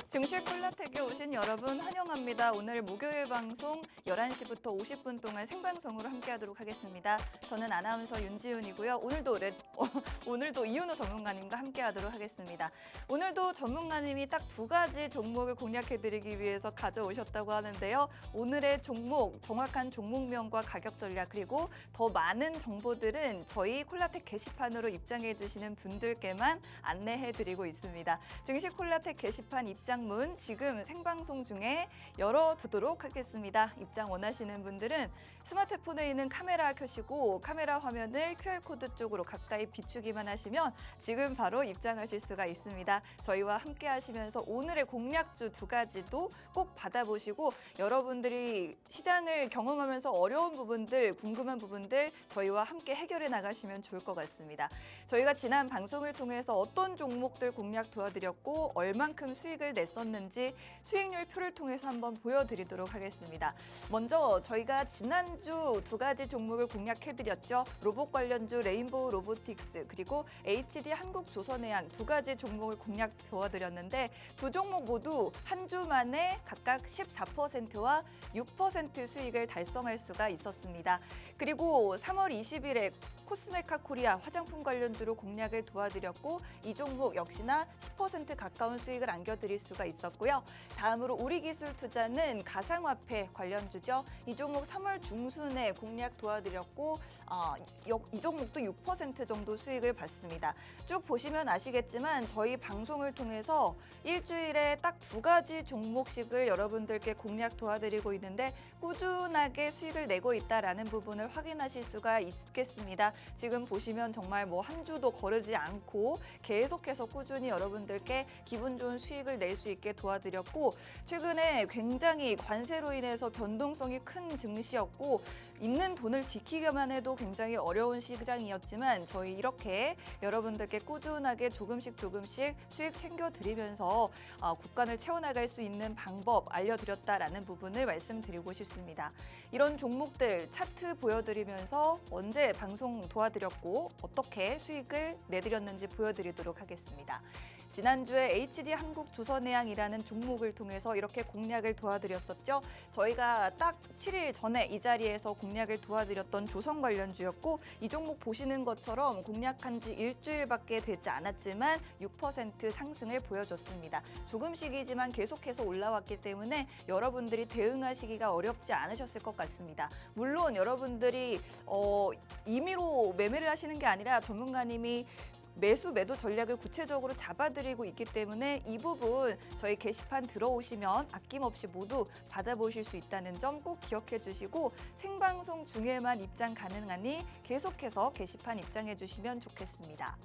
증시 콜라텍에 오신 여러분 환영합니다. 오늘 목요일 방송 11시부터 50분 동안 생방송으로 함께하도록 하겠습니다. 저는 아나운서 윤지윤이고요. 오늘도 이윤호 전문가님과 함께하도록 하겠습니다. 오늘도 전문가님이 딱 두 가지 종목을 공략해드리기 위해서 가져오셨다고 하는데요. 오늘의 종목, 정확한 종목명과 가격 전략 그리고 더 많은 정보들은 저희 콜라텍 게시판으로 입장해주시는 분들께만 안내해드리고 있습니다. 증시 콜라텍 게시판 입장문 지금 생방송 중에 열어두도록 하겠습니다. 입장 원하시는 분들은 스마트폰에 있는 카메라 켜시고 카메라 화면을 QR코드 쪽으로 가까이 비추기만 하시면 지금 바로 입장하실 수가 있습니다. 저희와 함께 하시면서 오늘의 공략주 두 가지도 꼭 받아보시고 여러분들이 시장을 경험하면서 어려운 부분들, 궁금한 부분들 저희와 함께 해결해 나가시면 좋을 것 같습니다. 저희가 지난 방송을 통해서 어떤 종목들 공략 도와드렸고 얼만큼 수익을 냈었는지 수익률 표를 통해서 한번 보여드리도록 하겠습니다. 먼저 저희가 지난주 두 가지 종목을 공략해드렸죠. 로봇 관련주 레인보우 로보틱스 그리고 HD 한국조선해양 두 가지 종목을 공략 도와드렸는데 두 종목 모두 한 주 만에 각각 14%와 6% 수익을 달성할 수가 있었습니다. 그리고 3월 20일에 코스메카 코리아 화장품 관련주로 공략을 도와드렸고 이 종목 역시나 10% 가까운 수익을 안겨드릴 수가 있었고요. 다음으로 우리기술투자는 가상화폐 관련주죠. 이 종목 3월 중순에 공략 도와드렸고 이 종목도 6% 정도 수익을 봤습니다. 쭉 보시면 아시겠지만 저희 방송을 통해서 일주일에 딱 두 가지 종목씩을 여러분들께 공략 도와드리고 있는데 꾸준하게 수익을 내고 있다는 부분을 확인하실 수가 있겠습니다. 지금 보시면 정말 한 주도 거르지 않고 계속해서 꾸준히 여러분들께 기분 좋은 수익을 낼 수 있게 도와드렸고 최근에 굉장히 관세로 인해서 변동성이 큰 증시였고 있는 돈을 지키기만 해도 굉장히 어려운 시장이었지만 저희 이렇게 여러분들께 꾸준하게 조금씩 수익 챙겨드리면서 국간을 채워나갈 수 있는 방법 알려드렸다라는 부분을 말씀드리고 싶습니다. 이런 종목들 차트 보여드리면서 언제 방송 도와드렸고 어떻게 수익을 내드렸는지 보여드리도록 하겠습니다. 지난주에 HD 한국조선해양이라는 종목을 통해서 이렇게 공략을 도와드렸었죠. 저희가 딱 7일 전에 이 자리에서 공략을 도와드렸던 조선 관련주였고 이 종목 보시는 것처럼 공략한 지 일주일밖에 되지 않았지만 6% 상승을 보여줬습니다. 조금씩이지만 계속해서 올라왔기 때문에 여러분들이 대응하시기가 어렵지 않으셨을 것 같습니다. 물론 여러분들이 임의로 매매를 하시는 게 아니라 전문가님이 매도 전략을 구체적으로 잡아드리고 있기 때문에 이 부분 저희 게시판 들어오시면 아낌없이 모두 받아보실 수 있다는 점 꼭 기억해 주시고 생방송 중에만 입장 가능하니 계속해서 게시판 입장해 주시면 좋겠습니다.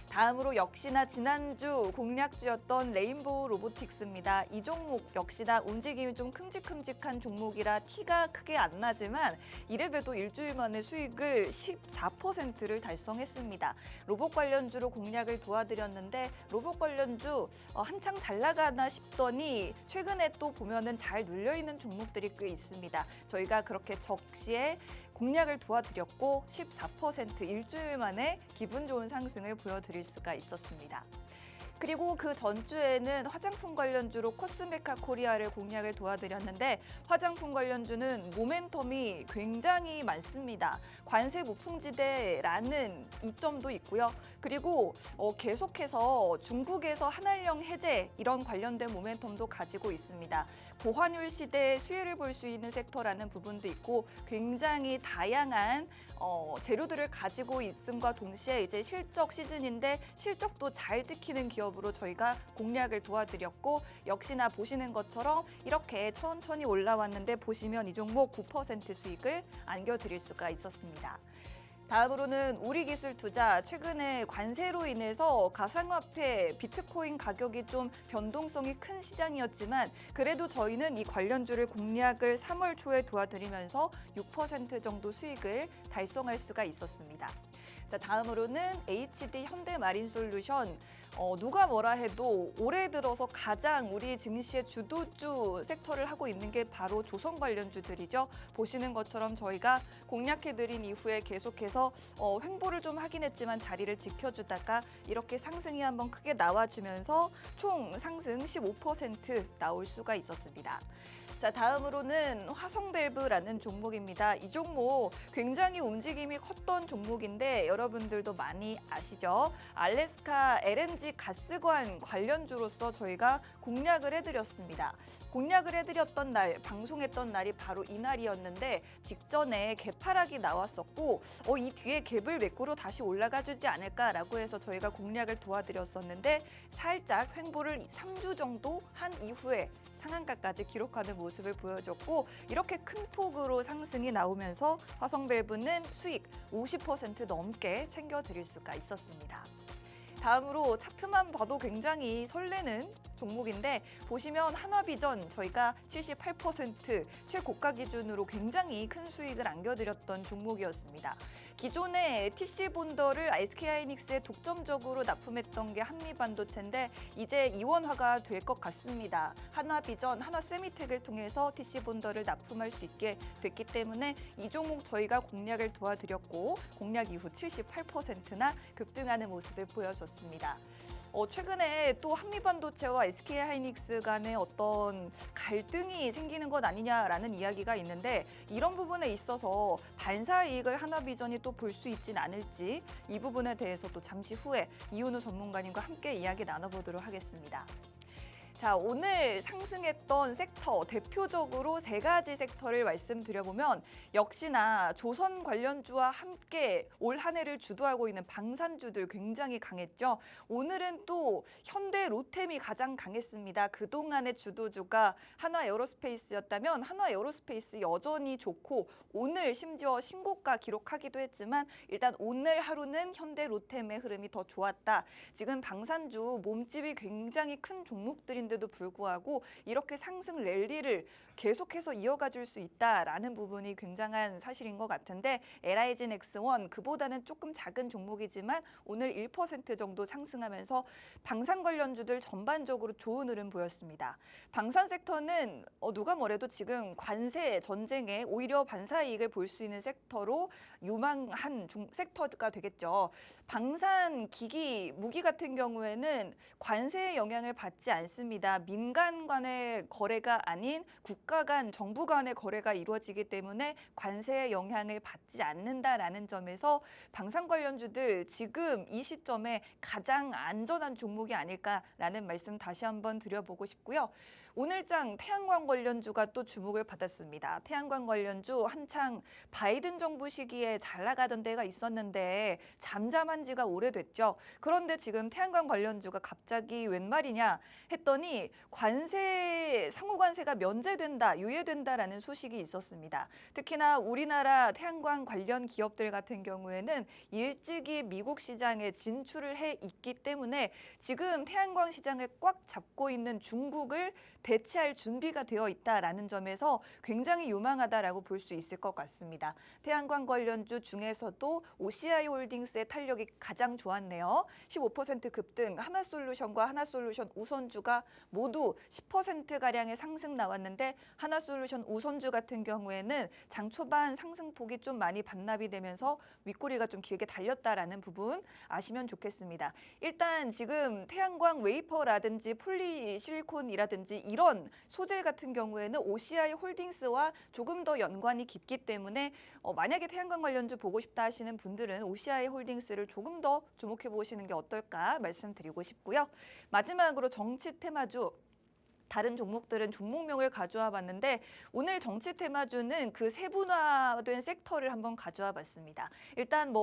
다음으로 역시나 지난주 공략주였던 레인보우 로보틱스입니다. 이 종목 역시나 움직임이 좀 큼직큼직한 종목이라 티가 크게 안 나지만 이래봬도 일주일 만에 수익을 14%를 달성했습니다. 로봇 관련주로 공략을 도와드렸는데 로봇 관련주 한창 잘 나가나 싶더니 최근에 또 보면은 잘 눌려있는 종목들이 꽤 있습니다. 저희가 그렇게 적시에 공략을 도와드렸고 14% 일주일 만에 기분 좋은 상승을 보여드릴 수가 있었습니다. 그리고 그 전주에는 화장품 관련주로 코스메카 코리아를 공략을 도와드렸는데 화장품 관련주는 모멘텀이 굉장히 많습니다. 관세 무풍지대라는 이점도 있고요. 그리고 계속해서 중국에서 한한령 해제 이런 관련된 모멘텀도 가지고 있습니다. 고환율 시대에 수혜를 볼 수 있는 섹터라는 부분도 있고 굉장히 다양한 재료들을 가지고 있음과 동시에 이제 실적 시즌인데 실적도 잘 지키는 기업으로 저희가 공략을 도와드렸고 역시나 보시는 것처럼 이렇게 천천히 올라왔는데 보시면 이 종목 9% 수익을 안겨드릴 수가 있었습니다. 다음으로는 우리기술투자 최근에 관세로 인해서 가상화폐 비트코인 가격이 좀 변동성이 큰 시장이었지만 그래도 저희는 이 관련주를 공략을 3월 초에 도와드리면서 6% 정도 수익을 달성할 수가 있었습니다. 자, 다음으로는 HD 현대마린솔루션 누가 뭐라 해도 올해 들어서 가장 우리 증시의 주도주 섹터를 하고 있는 게 바로 조선 관련주들이죠. 보시는 것처럼 저희가 공략해드린 이후에 계속해서 횡보를 좀 하긴 했지만 자리를 지켜주다가 이렇게 상승이 한번 크게 나와주면서 총 상승 15% 나올 수가 있었습니다. 자, 다음으로는 화성밸브라는 종목입니다. 이 종목 굉장히 움직임이 컸던 종목인데 여러분들도 많이 아시죠? 알래스카 LNG 가스관 관련주로서 저희가 공략을 해드렸습니다. 공략을 해드렸던 날, 방송했던 날이 바로 이날이었는데 직전에 개파락이 나왔었고 이 뒤에 갭을 메꾸러 다시 올라가 주지 않을까라고 해서 저희가 공략을 도와드렸었는데 살짝 횡보를 3주 정도 한 이후에 상한가까지 기록하는 모습을 보여줬고 이렇게 큰 폭으로 상승이 나오면서 화성밸브는 수익 50% 넘게 챙겨드릴 수가 있었습니다. 다음으로 차트만 봐도 굉장히 설레는 종목인데 보시면 한화비전 저희가 78% 최고가 기준으로 굉장히 큰 수익을 안겨드렸던 종목이었습니다. 기존에 TC본더를 SK하이닉스에 독점적으로 납품했던 게 한미반도체인데 이제 이원화가 될 것 같습니다. 한화비전, 한화세미텍을 통해서 TC본더를 납품할 수 있게 됐기 때문에 이 종목 저희가 공략을 도와드렸고 공략 이후 78%나 급등하는 모습을 보여줬습니다. 최근에 또 한미반도체와 SK하이닉스 간의 어떤 갈등이 생기는 것 아니냐라는 이야기가 있는데 이런 부분에 있어서 반사이익을 한화비전이 또 볼 수 있진 않을지 이 부분에 대해서 또 잠시 후에 이윤우 전문가님과 함께 이야기 나눠보도록 하겠습니다. 자, 오늘 상승했던 섹터 대표적으로 3가지 섹터를 말씀드려보면 역시나 조선 관련주와 함께 올 한 해를 주도하고 있는 방산주들 굉장히 강했죠. 오늘은 또 현대 로템이 가장 강했습니다. 그동안의 주도주가 한화에어로스페이스였다면 한화에어로스페이스 여전히 좋고 오늘 심지어 신고가 기록하기도 했지만 일단 오늘 하루는 현대 로템의 흐름이 더 좋았다. 지금 방산주 몸집이 굉장히 큰 종목들인데도 불구하고 이렇게 상승 랠리를 계속해서 이어가 줄 수 있다라는 부분이 굉장한 사실인 것 같은데 LIG 넥스원 그보다는 조금 작은 종목이지만 오늘 1% 정도 상승하면서 방산 관련주들 전반적으로 좋은 흐름 보였습니다. 방산 섹터는 누가 뭐래도 지금 관세 전쟁에 오히려 반사이익을 볼 수 있는 섹터로 유망한 섹터가 되겠죠. 방산 기기 무기 같은 경우에는 관세의 영향을 받지 않습니다. 민간 간의 거래가 아닌 국가 간, 정부 간의 거래가 이루어지기 때문에 관세의 영향을 받지 않는다라는 점에서 방산 관련주들 지금 이 시점에 가장 안전한 종목이 아닐까라는 말씀 다시 한번 드려보고 싶고요. 오늘장 태양광 관련주가 또 주목을 받았습니다. 태양광 관련주 한창 바이든 정부 시기에 잘 나가던 때가 있었는데 잠잠한 지가 오래됐죠. 그런데 지금 태양광 관련주가 갑자기 웬 말이냐 했더니 상호 관세가 면제된다, 유예된다라는 소식이 있었습니다. 특히나 우리나라 태양광 관련 기업들 같은 경우에는 일찍이 미국 시장에 진출을 해 있기 때문에 지금 태양광 시장을 꽉 잡고 있는 중국을 대체할 준비가 되어 있다라는 점에서 굉장히 유망하다라고 볼 수 있을 것 같습니다. 태양광 관련주 중에서도 OCI 홀딩스의 탄력이 가장 좋았네요. 15% 급등, 하나솔루션과 하나솔루션 우선주가 모두 10%가량의 상승 나왔는데 하나솔루션 우선주 같은 경우에는 장 초반 상승폭이 좀 많이 반납이 되면서 윗꼬리가 좀 길게 달렸다라는 부분 아시면 좋겠습니다. 일단 지금 태양광 웨이퍼라든지 폴리실리콘이라든지 이런 소재 같은 경우에는 OCI 홀딩스와 조금 더 연관이 깊기 때문에 만약에 태양광 관련주 보고 싶다 하시는 분들은 OCI 홀딩스를 조금 더 주목해 보시는 게 어떨까 말씀드리고 싶고요. 마지막으로 정치 테마주. 다른 종목들은 종목명을 가져와 봤는데 오늘 정치 테마주는 그 세분화된 섹터를 한번 가져와 봤습니다. 일단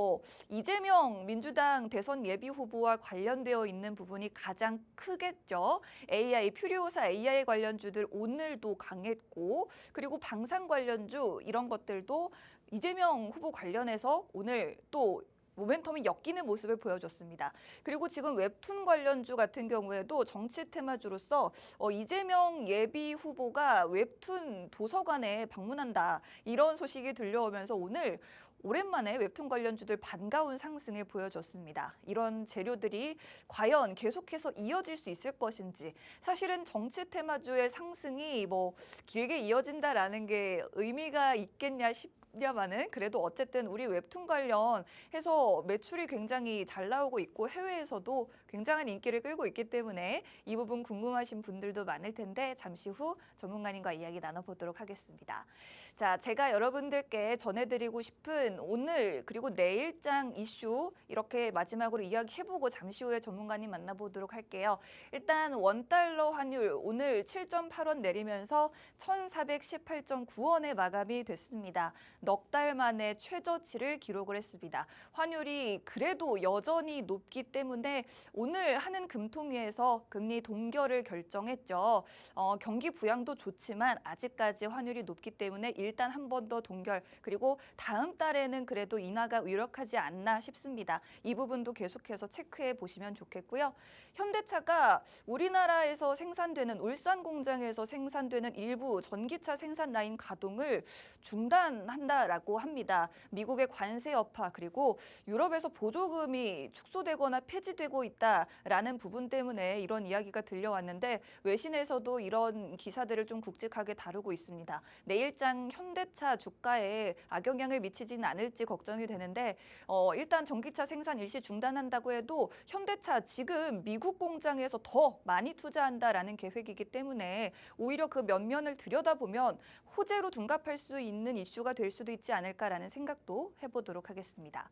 이재명 민주당 대선 예비 후보와 관련되어 있는 부분이 가장 크겠죠. AI, 퓨리오사 AI 관련주들 오늘도 강했고 그리고 방산 관련주 이런 것들도 이재명 후보 관련해서 오늘 또 모멘텀이 엮이는 모습을 보여줬습니다. 그리고 지금 웹툰 관련주 같은 경우에도 정치 테마주로서 이재명 예비 후보가 웹툰 도서관에 방문한다. 이런 소식이 들려오면서 오늘 오랜만에 웹툰 관련주들 반가운 상승을 보여줬습니다. 이런 재료들이 과연 계속해서 이어질 수 있을 것인지, 사실은 정치 테마주의 상승이 뭐 길게 이어진다라는 게 의미가 있겠냐 싶냐마는 그래도 어쨌든 우리 웹툰 관련해서 매출이 굉장히 잘 나오고 있고 해외에서도 굉장한 인기를 끌고 있기 때문에 이 부분 궁금하신 분들도 많을 텐데 잠시 후 전문가님과 이야기 나눠보도록 하겠습니다. 자, 제가 여러분들께 전해드리고 싶은 오늘 그리고 내일장 이슈 이렇게 마지막으로 이야기해보고 잠시 후에 전문가님 만나보도록 할게요. 일단 원달러 환율 오늘 7.8원 내리면서 1,418.9원에 마감이 됐습니다. 넉 달 만에 최저치를 기록을 했습니다. 환율이 그래도 여전히 높기 때문에 오늘 하는 금통위에서 금리 동결을 결정했죠. 경기 부양도 좋지만 아직까지 환율이 높기 때문에 일단 한 번 더 동결, 그리고 다음 달에는 그래도 인하가 유력하지 않나 싶습니다. 이 부분도 계속해서 체크해 보시면 좋겠고요. 현대차가 우리나라에서 생산되는 울산 공장에서 생산되는 일부 전기차 생산 라인 가동을 중단한다라고 합니다. 미국의 관세 여파 그리고 유럽에서 보조금이 축소되거나 폐지되고 있다라는 부분 때문에 이런 이야기가 들려왔는데 외신에서도 이런 기사들을 좀 굵직하게 다루고 있습니다. 내일장 현대차 주가에 악영향을 미치지는 않을지 걱정이 되는데 일단 전기차 생산 일시 중단한다고 해도 현대차 지금 미국 공장에서 더 많이 투자한다라는 계획이기 때문에 오히려 그 면면을 들여다보면 호재로 둔갑할 수 있는 이슈가 될 수도 있지 않을까라는 생각도 해보도록 하겠습니다.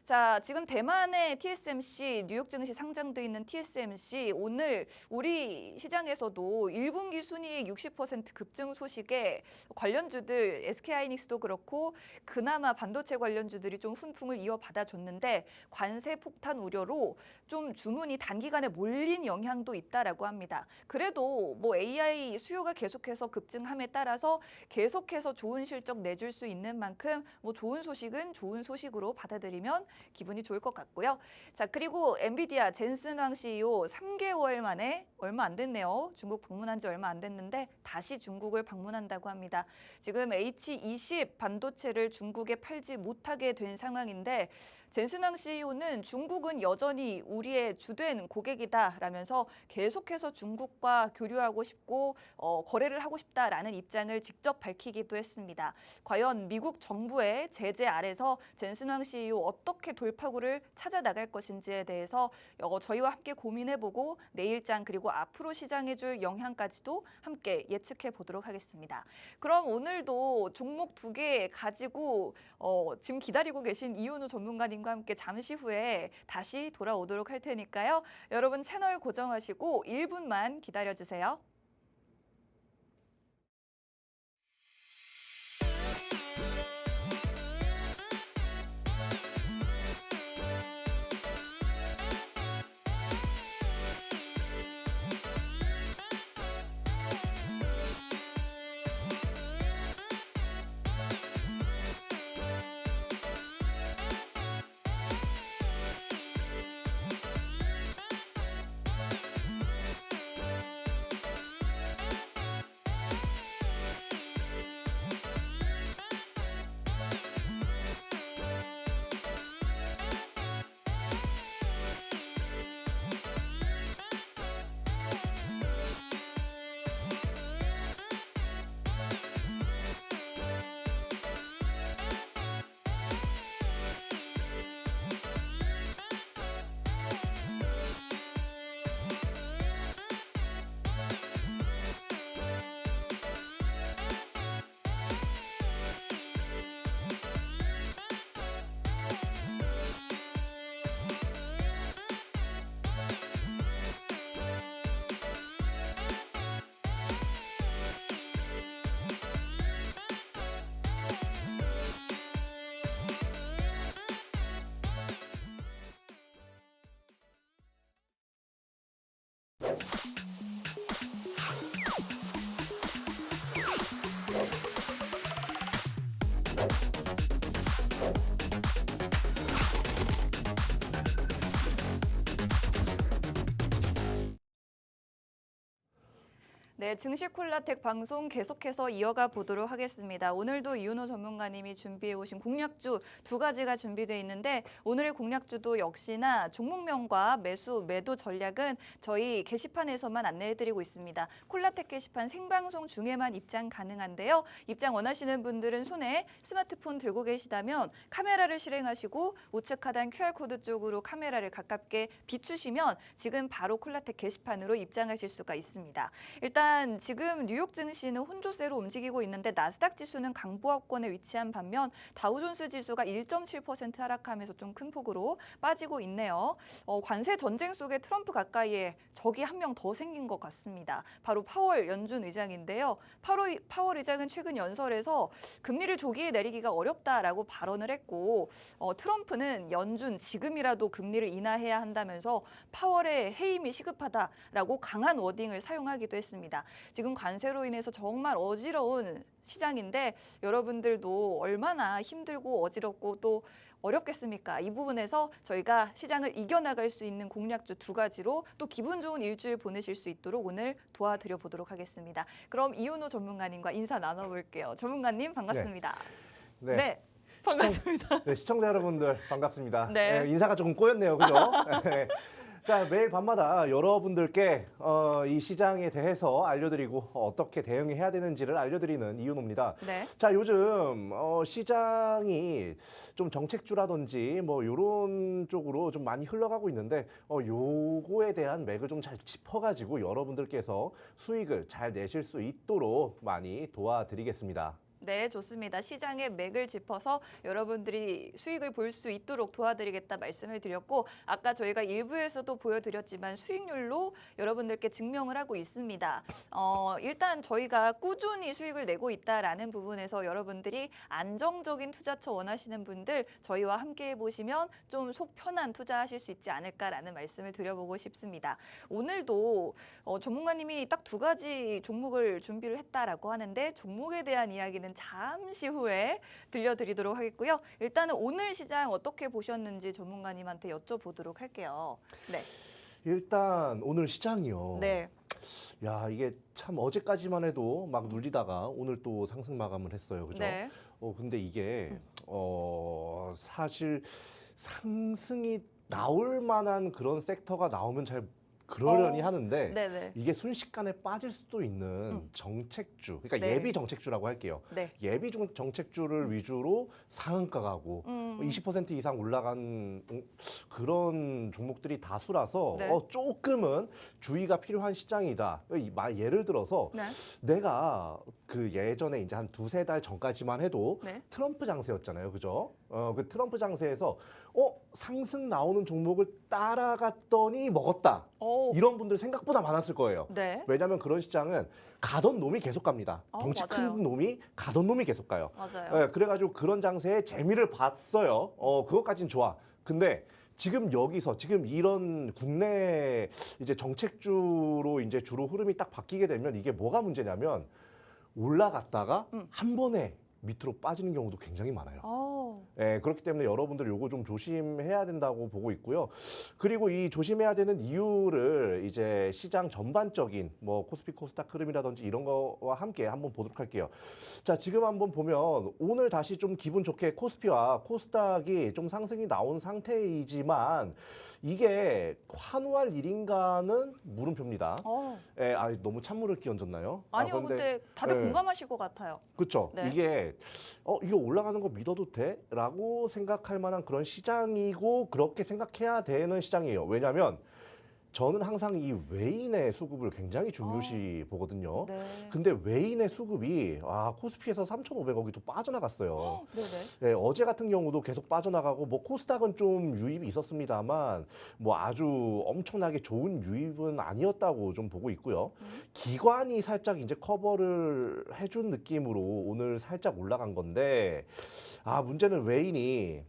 자, 지금 대만의 TSMC, 뉴욕 증시 상장돼 있는 TSMC 오늘 우리 시장에서도 1분기 순이익 60% 급증 소식에 관련주들 SK하이닉스도 그렇고 그나마 반도체 관련주들이 좀 훈풍을 이어받아 줬는데 관세 폭탄 우려로 좀 주문이 단기간에 몰린 영향도 있다라고 합니다. 그래도 뭐 AI 수요가 계속해서 급증함에 따라서 계속해서 좋은 실적 내줄 수 있는 만큼 뭐 좋은 소식은 좋은 소식으로 받아들이면 기분이 좋을 것 같고요. 자, 그리고 엔비디아 젠슨 황 CEO 3개월 만에 얼마 안 됐네요. 중국 방문한 지 얼마 안 됐는데 다시 중국을 방문한다고 합니다. 지금 H20 반도체를 중국에 팔지 못하게 된 상황인데 젠슨 황 CEO는 중국은 여전히 우리의 주된 고객이다라면서 계속해서 중국과 교류하고 싶고 거래를 하고 싶다라는 입장을 직접 밝히기도 했습니다. 과연 미국 정부의 제재 아래서 젠슨 황 CEO 어떻게 돌파구를 찾아 나갈 것인지에 대해서 저희와 함께 고민해보고 내일장 그리고 앞으로 시장에 줄 영향까지도 함께 예측해 보도록 하겠습니다. 그럼 오늘도 종목 2개 가지고 지금 기다리고 계신 이윤우 전문가님과 함께 잠시 후에 다시 돌아오도록 할 테니까요. 여러분 채널 고정하시고 1분만 기다려주세요. 네, 증시 콜라텍 방송 계속해서 이어가 보도록 하겠습니다. 오늘도 이윤호 전문가님이 준비해 오신 공략주 두 가지가 준비되어 있는데 오늘의 공략주도 역시나 종목명과 매수, 매도 전략은 저희 게시판에서만 안내해드리고 있습니다. 콜라텍 게시판 생방송 중에만 입장 가능한데요. 입장 원하시는 분들은 손에 스마트폰 들고 계시다면 카메라를 실행하시고 우측 하단 QR코드 쪽으로 카메라를 가깝게 비추시면 지금 바로 콜라텍 게시판으로 입장하실 수가 있습니다. 일단 지금 뉴욕 증시는 혼조세로 움직이고 있는데 나스닥 지수는 강보합권에 위치한 반면 다우존스 지수가 1.7% 하락하면서 좀 큰 폭으로 빠지고 있네요. 관세 전쟁 속에 트럼프 가까이에 적이 한 명 더 생긴 것 같습니다. 바로 파월 연준 의장인데요. 파월 의장은 최근 연설에서 금리를 조기에 내리기가 어렵다라고 발언을 했고 트럼프는 연준 지금이라도 금리를 인하해야 한다면서 파월의 해임이 시급하다라고 강한 워딩을 사용하기도 했습니다. 지금 관세로 인해서 정말 어지러운 시장인데 여러분들도 얼마나 힘들고 어지럽고 또 어렵겠습니까? 이 부분에서 저희가 시장을 이겨나갈 수 있는 공략주 두 가지로 또 기분 좋은 일주일 보내실 수 있도록 오늘 도와드려 보도록 하겠습니다. 그럼 이윤호 전문가님과 인사 나눠볼게요. 전문가님 반갑습니다. 네. 반갑습니다. 시청자 여러분들 반갑습니다. 네. 인사가 조금 꼬였네요, 그죠? 네. 자, 매일 밤마다 여러분들께 이 시장에 대해서 알려드리고 어떻게 대응해야 되는지를 알려드리는 이윤호입니다. 네. 자, 요즘 시장이 좀 정책주라든지 뭐 이런 쪽으로 좀 많이 흘러가고 있는데 요거에 대한 맥을 좀 잘 짚어가지고 여러분들께서 수익을 잘 내실 수 있도록 많이 도와드리겠습니다. 네, 좋습니다. 시장의 맥을 짚어서 여러분들이 수익을 볼 수 있도록 도와드리겠다 말씀을 드렸고 아까 저희가 일부에서도 보여드렸지만 수익률로 여러분들께 증명을 하고 있습니다. 일단 저희가 꾸준히 수익을 내고 있다라는 부분에서 여러분들이 안정적인 투자처 원하시는 분들 저희와 함께 해보시면 좀 속 편한 투자하실 수 있지 않을까라는 말씀을 드려보고 싶습니다. 오늘도 전문가님이 딱 두 가지 종목을 준비를 했다라고 하는데 종목에 대한 이야기는 잠시 후에 들려드리도록 하겠고요. 일단은 오늘 시장 어떻게 보셨는지 전문가님한테 여쭤보도록 할게요. 네. 일단 오늘 시장이요. 네. 야, 이게 참 어제까지만 해도 막 눌리다가 오늘 또 상승 마감을 했어요. 그죠? 네. 근데 이게 사실 상승이 나올 만한 그런 섹터가 나오면 잘 그러려니 하는데 네네. 이게 순식간에 빠질 수도 있는 정책주, 그러니까 네. 예비 정책주라고 할게요. 네. 예비 정책주를 위주로 상한가 가고 20% 이상 올라간 그런 종목들이 다수라서 네. 조금은 주의가 필요한 시장이다. 예를 들어서 네. 내가 그 예전에 이제 한 두세 달 전까지만 해도 네. 트럼프 장세였잖아요. 그죠? 그 트럼프 장세에서 상승 나오는 종목을 따라갔더니 먹었다. 이런 분들 생각보다 많았을 거예요. 네. 왜냐하면 그런 시장은 가던 놈이 계속 갑니다. 덩치 맞아요. 큰 놈이 가던 놈이 계속 가요. 맞아요. 그래가지고 그런 장세에 재미를 봤어요. 그것까진 좋아. 근데 지금 여기서 지금 이런 국내 이제 정책주로 이제 주로 흐름이 딱 바뀌게 되면 이게 뭐가 문제냐면 올라갔다가 한 번에 밑으로 빠지는 경우도 굉장히 많아요. 그렇기 때문에 여러분들 요거 좀 조심해야 된다고 보고 있고요. 그리고 이 조심해야 되는 이유를 이제 시장 전반적인 뭐 코스피 코스닥 흐름이라든지 이런 거와 함께 한번 보도록 할게요. 자, 지금 한번 보면 오늘 다시 좀 기분 좋게 코스피와 코스닥이 좀 상승이 나온 상태이지만 이게 환호할 일인가는 물음표입니다. 너무 찬물을 끼얹었나요? 아니요, 근데 다들 공감하실 것 같아요. 그렇죠. 네. 이거 올라가는 거 믿어도 돼? 라고 생각할 만한 그런 시장이고 그렇게 생각해야 되는 시장이에요. 왜냐하면 저는 항상 이 외인의 수급을 굉장히 중요시 보거든요. 네. 근데 외인의 수급이 코스피에서 3,500억이 또 빠져나갔어요. 네네. 네, 어제 같은 경우도 계속 빠져나가고 뭐 코스닥은 좀 유입이 있었습니다만 뭐 아주 엄청나게 좋은 유입은 아니었다고 좀 보고 있고요. 기관이 살짝 이제 커버를 해준 느낌으로 오늘 살짝 올라간 건데 문제는 외인이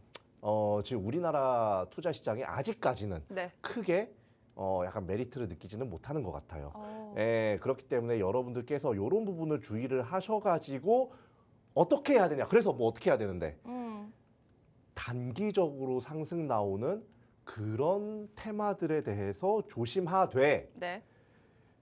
지금 우리나라 투자 시장에 아직까지는 네. 크게 약간 메리트를 느끼지는 못하는 것 같아요. 그렇기 때문에 여러분들께서 이런 부분을 주의를 하셔가지고 어떻게 해야 되냐. 그래서 뭐 어떻게 해야 되는데 단기적으로 상승 나오는 그런 테마들에 대해서 조심하되 네.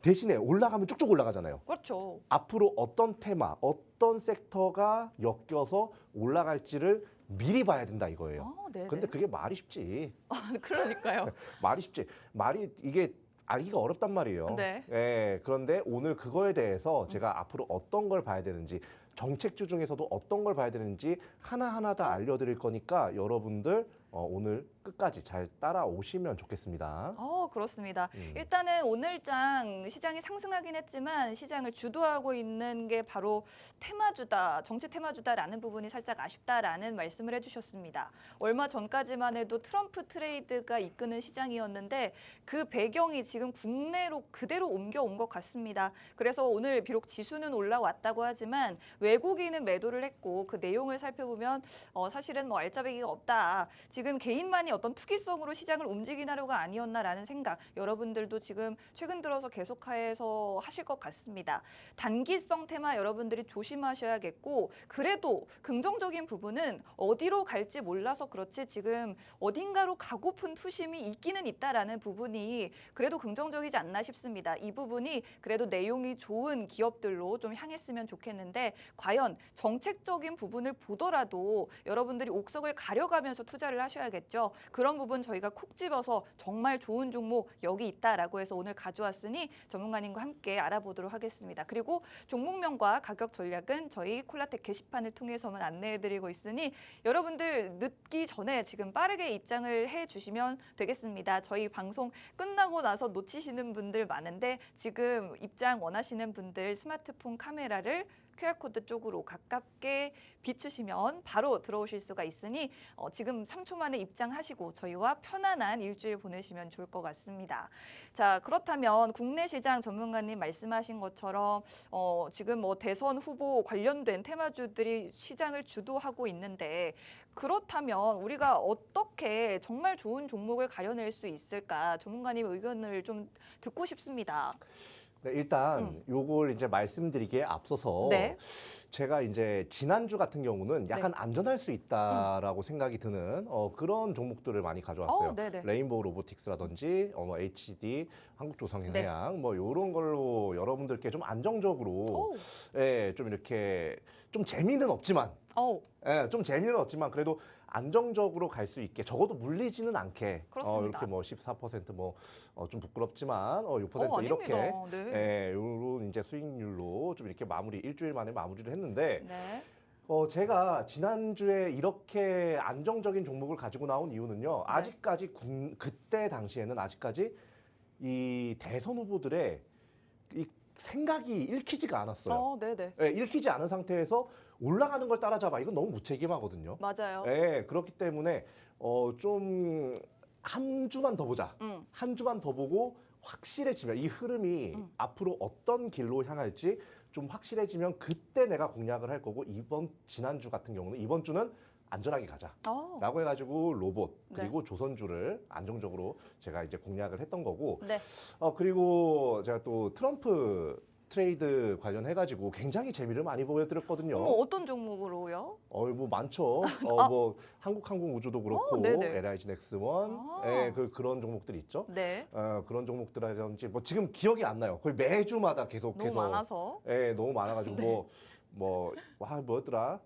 대신에 올라가면 쭉쭉 올라가잖아요. 그렇죠. 앞으로 어떤 테마, 어떤 섹터가 엮여서 올라갈지를 미리 봐야 된다 이거예요. 네네. 근데 그게 말이 쉽지. 그러니까요. 말이 쉽지. 말이 이게 알기가 어렵단 말이에요. 네. 예, 그런데 오늘 그거에 대해서 제가 앞으로 어떤 걸 봐야 되는지, 정책주 중에서도 어떤 걸 봐야 되는지 하나하나 다 알려드릴 거니까 여러분들 오늘 끝까지 잘 따라오시면 좋겠습니다. 그렇습니다. 일단은 오늘장 시장이 상승하긴 했지만 시장을 주도하고 있는 게 바로 테마주다, 정치 테마주다라는 부분이 살짝 아쉽다라는 말씀을 해주셨습니다. 얼마 전까지만 해도 트럼프 트레이드가 이끄는 시장이었는데 그 배경이 지금 국내로 그대로 옮겨온 것 같습니다. 그래서 오늘 비록 지수는 올라왔다고 하지만 외국인은 매도를 했고 그 내용을 살펴보면 사실은 뭐 알짜배기가 없다. 지금 개인만이 어떤 투기성으로 시장을 움직이나요가 아니었나라는 생각 여러분들도 지금 최근 들어서 계속해서 하실 것 같습니다. 단기성 테마 여러분들이 조심하셔야겠고 그래도 긍정적인 부분은 어디로 갈지 몰라서 그렇지 지금 어딘가로 가고픈 투심이 있기는 있다라는 부분이 그래도 긍정적이지 않나 싶습니다. 이 부분이 그래도 내용이 좋은 기업들로 좀 향했으면 좋겠는데 과연 정책적인 부분을 보더라도 여러분들이 옥석을 가려가면서 투자를 하셔야겠죠. 그런 부분 저희가 콕 집어서 정말 좋은 종목 여기 있다라고 해서 오늘 가져왔으니 전문가님과 함께 알아보도록 하겠습니다. 그리고 종목명과 가격 전략은 저희 콜라텍 게시판을 통해서만 안내해드리고 있으니 여러분들 늦기 전에 지금 빠르게 입장을 해주시면 되겠습니다. 저희 방송 끝나고 나서 놓치시는 분들 많은데 지금 입장 원하시는 분들 스마트폰 카메라를 QR코드 쪽으로 가깝게 비추시면 바로 들어오실 수가 있으니 지금 3초 만에 입장하시고 저희와 편안한 일주일 보내시면 좋을 것 같습니다. 자, 그렇다면 국내 시장 전문가님 말씀하신 것처럼 지금 뭐 대선 후보 관련된 테마주들이 시장을 주도하고 있는데 그렇다면 우리가 어떻게 정말 좋은 종목을 가려낼 수 있을까? 전문가님 의견을 좀 듣고 싶습니다. 네, 일단 요걸 이제 말씀드리기에 앞서서 네. 제가 이제 지난주 같은 경우는 약간 안전할 수 있다라고 생각이 드는 그런 종목들을 많이 가져왔어요. 네네. 레인보우 로보틱스라든지 HD, 한국조선해양 뭐 요런 걸로 여러분들께 좀 안정적으로 좀 이렇게 좀 재미는 없지만 좀 재미는 없지만 그래도 안정적으로 갈 수 있게 적어도 물리지는 않게 그렇습니다. 이렇게 뭐 14% 뭐 좀 부끄럽지만 6% 이렇게 네. 요런 이제 수익률로 좀 이렇게 일주일 만에 마무리를 했는데 네. 제가 지난주에 이렇게 안정적인 종목을 가지고 나온 이유는요. 아직까지 그때 당시에는 아직까지 이 대선 후보들의 이 생각이 읽히지가 않았어요. 네네. 읽히지 않은 상태에서 올라가는 걸 따라잡아. 이건 너무 무책임하거든요. 맞아요. 그렇기 때문에 좀 한 주만 더 보자. 한 주만 더 보고 확실해지면 이 흐름이 앞으로 어떤 길로 향할지 좀 확실해지면 그때 내가 공략을 할 거고 지난주 같은 경우는 이번 주는 안전하게 가자라고 해가지고 로봇 그리고 조선주를 안정적으로 제가 이제 공략을 했던 거고 그리고 제가 또 트럼프 트레이드 관련해가지고 굉장히 재미를 많이 보여드렸거든요. 어떤 종목으로요? 뭐 많죠. 뭐 한국항공우주도 그렇고 LIG 넥스원, 그런 종목들이 있죠. 네. 그런 종목들이라든지 뭐 지금 기억이 안 나요. 거의 매주마다 계속해서 너무 많아서. 너무 많아가지고 뭐였더라?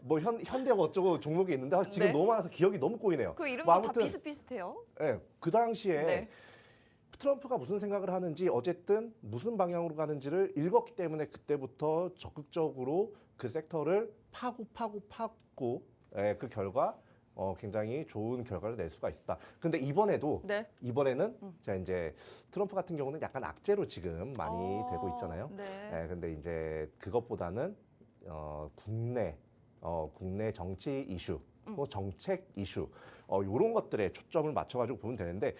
뭐 현대 어쩌고 종목이 있는데 지금 너무 많아서 기억이 너무 꼬이네요. 그 이름도 뭐 다 아무튼 비슷비슷해요. 그 당시에 트럼프가 무슨 생각을 하는지 어쨌든 무슨 방향으로 가는지를 읽었기 때문에 그때부터 적극적으로 그 섹터를 파고 그 결과 굉장히 좋은 결과를 낼 수가 있었다. 근데 이번에는 자 이제 트럼프 같은 경우는 약간 악재로 지금 많이 되고 있잖아요. 근데 이제 그것보다는 국내 정치 이슈, 뭐 정책 이슈 이런 것들에 초점을 맞춰가지고 보면 되는데.